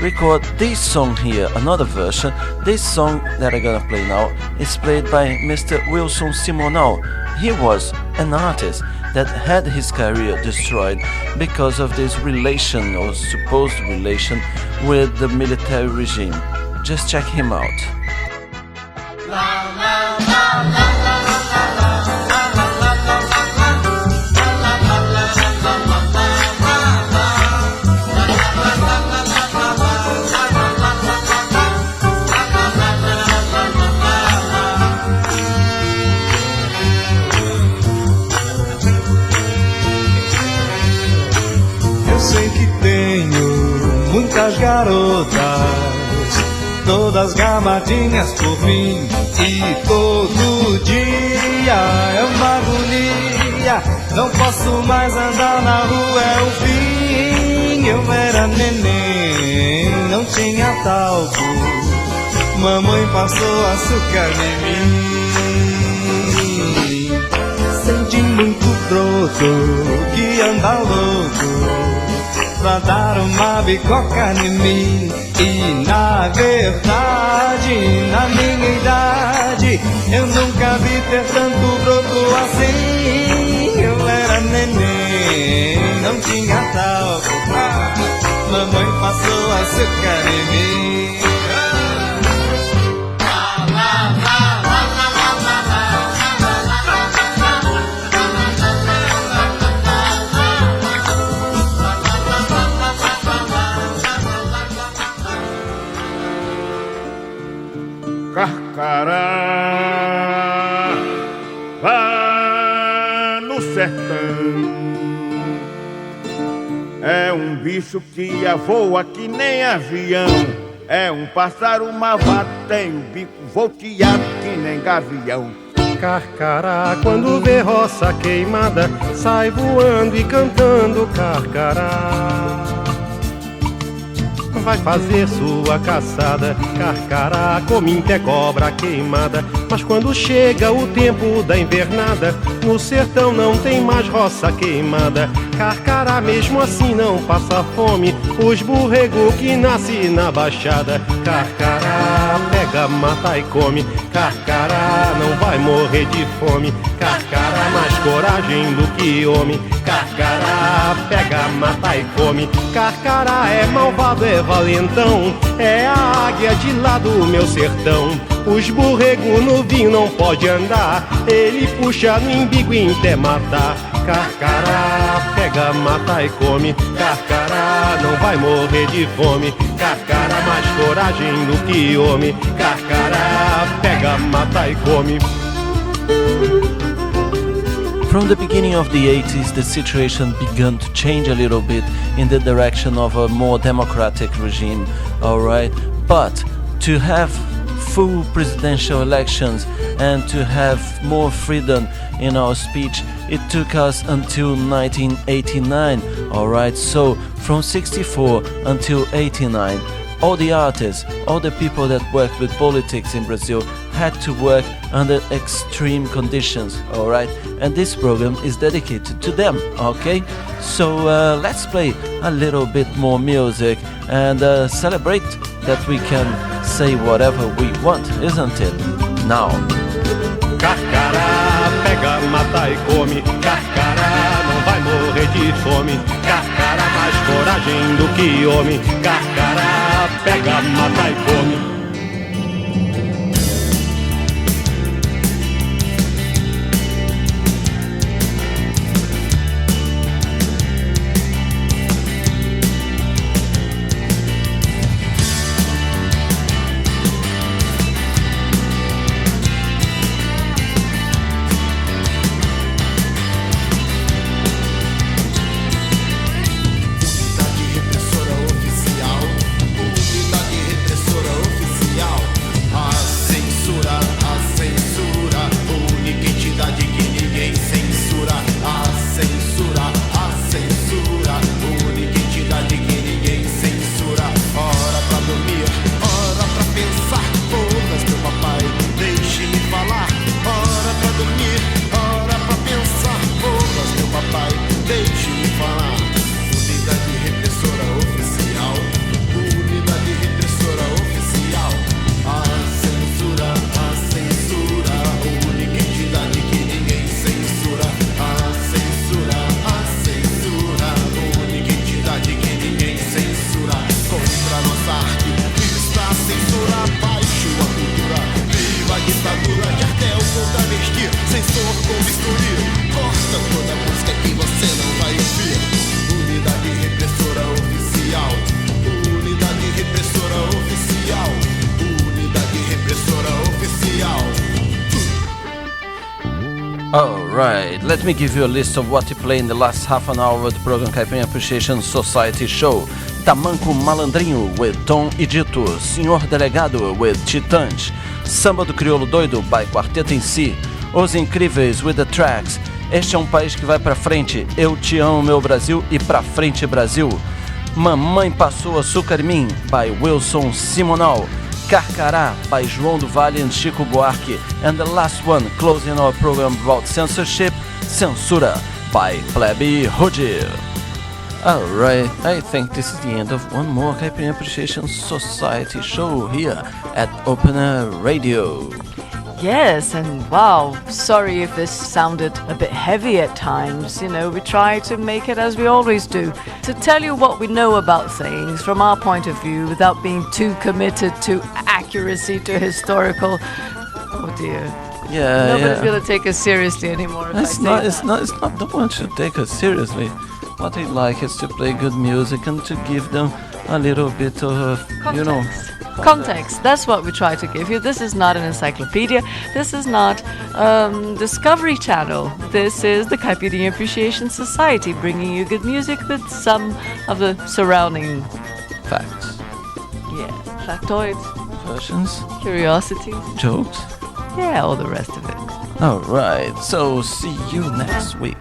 record this song here, another version. This song that I'm gonna play now is played by Mr. Wilson Simonal. He was an artist that had his career destroyed because of this relation or supposed relation with the military regime. Just check him out. Sei que tenho muitas garotas, todas gamadinhas por mim, e todo dia é uma agonia. Não posso mais andar na rua, é o fim. Eu era neném, não tinha talco, mamãe passou açúcar em mim. Senti muito broto que anda louco pra dar uma bicoca em mim. E na verdade, na minha idade, eu nunca vi ter tanto broto assim. Eu era neném, não tinha talco, mamãe passou açúcar em mim. Carcará, vá no sertão. É um bicho que voa que nem avião, É um pássaro malvado, tem o bico volteado que nem gavião. Carcará, quando vê roça queimada, sai voando e cantando carcará. Vai fazer sua caçada, carcará, cominta é cobra queimada. Mas quando chega o tempo da invernada, no sertão não tem mais roça queimada. Carcará mesmo assim não passa fome, os borrego que nasce na baixada. Carcará, pega, mata e come, carcará não vai morrer de fome. Carcará, mais coragem do que homem, carcará, pega, mata e come. Carcará é malvado, é valentão, é a águia de lá do meu sertão. Os borrego no vinho não pode andar, ele puxa no imbigo e até matar. Carcará, pega, mata e come, carcará não vai morrer de fome. Carcará, mais coragem do que homem, carcará, pega, mata e come. From the beginning of the 80s, the situation began to change a little bit in the direction of a more democratic regime, alright? But to have full presidential elections and to have more freedom in our speech, it took us until 1989, alright? So from 64 until 89, all the artists, all the people that work with politics in Brazil had to work under extreme conditions, alright? And this program is dedicated to them, okay? So let's play a little bit more music and celebrate that we can say whatever we want, isn't it? Now. Carcará, pega, mata e come, carcará não vai morrer de fome. Carcará, mais coragem do que homem, carcará, pega, mata e come. Alright, let me give you a list of what you play in the last half an hour of the program Caipirinha Appreciation Society show. Tamanco Malandrinho with Tom e Dito, Senhor Delegado with Titãs, Samba do Crioulo Doido by Quarteto em Si, Os Incríveis with the Tracks, Este é um País que Vai Pra Frente, Eu Te Amo Meu Brasil e Pra Frente Brasil, Mamãe Passou Açúcar em Mim by Wilson Simonal, Carcará by João do Vale and Chico Buarque, and the last one, closing our program about censorship, Censura by Plebe Hood. Alright, I think this is the end of one more Caipirinha Appreciation Society show here at Open Air Radio. Yes, and wow, sorry if this sounded a bit heavy at times. You know, we try to make it as we always do, to tell you what we know about things from our point of view without being too committed to accuracy, to historical. Oh dear. Yeah, Nobody's gonna take us seriously anymore. It's not. Don't want to take us seriously. What I like is to play good music and to give them a little bit of, Context. That's what we try to give you. This is not an encyclopedia. This is not Discovery Channel. This is the Caipirinha Appreciation Society, bringing you good music with some of the surrounding facts. Yeah. Factoids. Versions. Curiosities. Jokes. Yeah, all the rest of it. Alright, so see you next week.